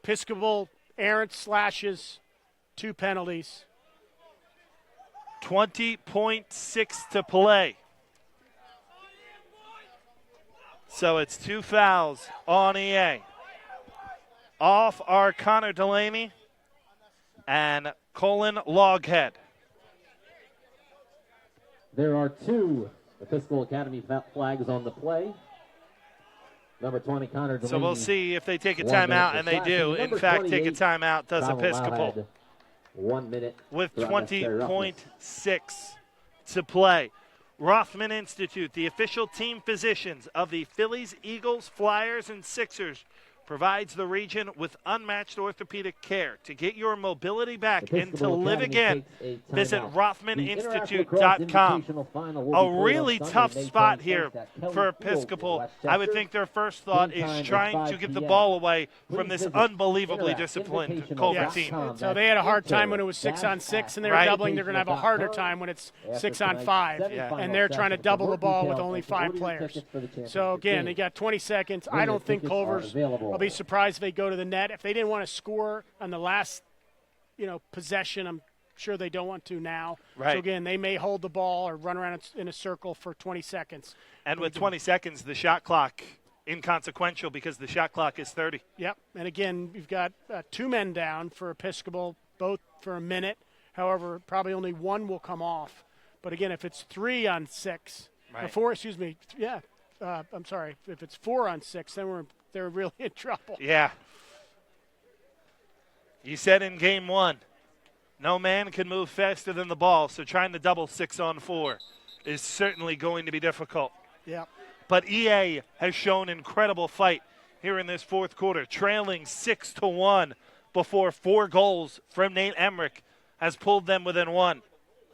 S2: Episcopal errant slashes, 2 penalties.
S1: 20.6 to play. So it's 2 fouls on EA. Off are Connor Delaney and Colin Loghead.
S3: There are 2 Episcopal Academy flags on the play. Number 20, Connor Delaney.
S1: So we'll see if they take a timeout, and they do. In fact, take a timeout does Episcopal.
S3: 1 minute.
S1: With 20.6 to play. Rothman Institute, the official team physicians of the Phillies, Eagles, Flyers, and Sixers, provides the region with unmatched orthopedic care. To get your mobility back and to live again, visit RothmanInstitute.com. A really tough spot here for Episcopal. I would think their first thought is trying to get the ball away from this unbelievably disciplined Culver team.
S2: So they had a hard time when it was 6-on-6, and they were doubling. They're going to have a harder time when it's 6-on-5, and they're trying to double the ball with only 5 players. So, again, they got 20 seconds. I don't think Culver's – I'll be surprised if they go to the net. If they didn't want to score on the last, possession, I'm sure they don't want to now.
S1: Right.
S2: So, again, they may hold the ball or run around in a circle for 20 seconds.
S1: And with 20 seconds, the shot clock inconsequential because the shot clock is 30.
S2: Yep. And, again, you've got 2 men down for Episcopal, both for a minute. However, probably only 1 will come off. But, again, if it's 3-on-6, or 4, excuse me, I'm sorry. If it's 4-on-6, then they're really in trouble.
S1: Yeah. You said in game 1, no man can move faster than the ball, so trying to double 6-on-4 is certainly going to be difficult.
S2: Yeah.
S1: But EA has shown incredible fight here in this fourth quarter, trailing 6-1 before 4 goals from Nate Emmerich has pulled them within 1.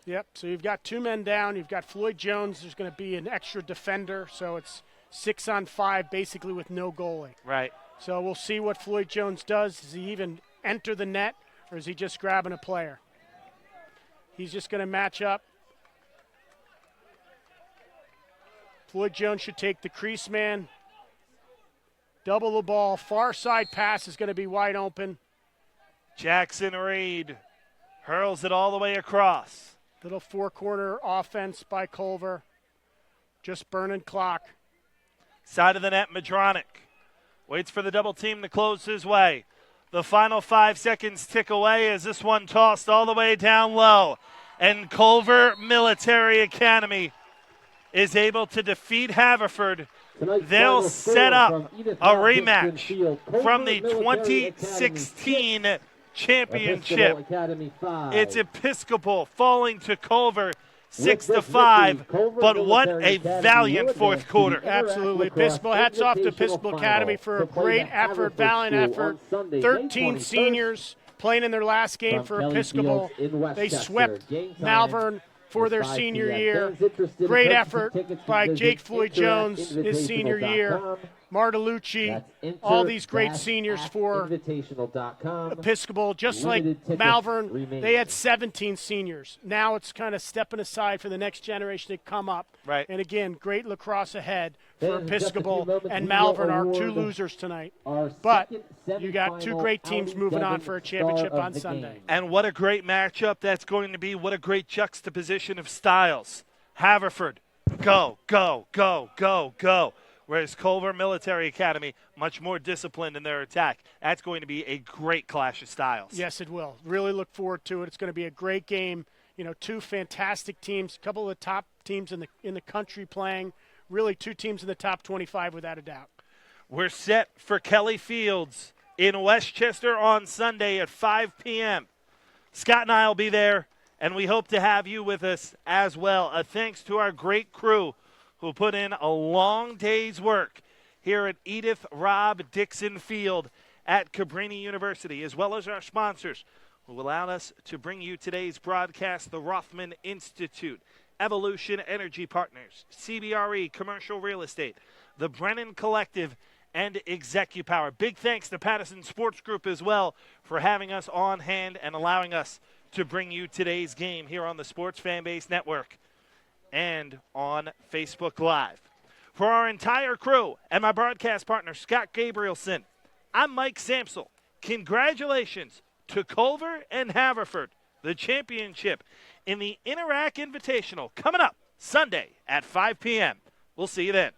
S2: Yep, so you've got 2 men down. You've got Floyd Jones. There's going to be an extra defender, so it's 6-on-5 basically with no goalie.
S1: Right.
S2: So we'll see what Floyd Jones does. Does he even enter the net, or is he just grabbing a player? He's just going to match up. Floyd Jones should take the crease man. Double the ball. Far side pass is going to be wide open.
S1: Jackson Reed hurls it all the way across.
S2: Little 4-corner offense by Culver. Just burning clock.
S1: Side of the net, Madronic waits for the double team to close his way. The final 5 seconds tick away as this one tossed all the way down low. And Culver Military Academy is able to defeat Haverford. They'll set up a rematch from the 2016 championship. It's Episcopal falling to Culver 6-5, but what a valiant fourth quarter.
S2: Absolutely. Episcopal, hats off to Episcopal Academy for a great effort, valiant effort. 13 seniors playing in their last game for Episcopal. They swept Malvern for their senior year. Great effort by Jake Floyd Jones his senior year. Martelucci, all these great seniors for Episcopal, just like Malvern. They had 17 seniors. Now it's kind of stepping aside for the next generation to come up.
S1: Right.
S2: And again, great lacrosse ahead for Episcopal, and Malvern are 2 losers tonight. But you got 2 great teams moving on for a championship on Sunday.
S1: And what a great matchup that's going to be. What a great juxtaposition of styles. Haverford, go, go, go, go, go. Whereas Culver Military Academy, much more disciplined in their attack. That's going to be a great clash of styles.
S2: Yes, it will. Really look forward to it. It's going to be a great game. 2 fantastic teams, a couple of the top teams in the country playing. Really 2 teams in the top 25 without a doubt.
S1: We're set for Kelly Fields in Westchester on Sunday at 5 p.m. Scott and I will be there, and we hope to have you with us as well. A thanks to our great crew who put in a long day's work here at Edith Robb Dixon Field at Cabrini University, as well as our sponsors who allowed us to bring you today's broadcast, the Rothman Institute, Evolution Energy Partners, CBRE Commercial Real Estate, the Brennan Collective, and ExecuPower. Big thanks to Patterson Sports Group as well for having us on hand and allowing us to bring you today's game here on the Sports Fanbase Network and on Facebook Live. For our entire crew and my broadcast partner, Scott Gabrielson, I'm Mike Samsel. Congratulations to Culver and Haverford, the championship in the Interac Invitational, coming up Sunday at 5 p.m. We'll see you then.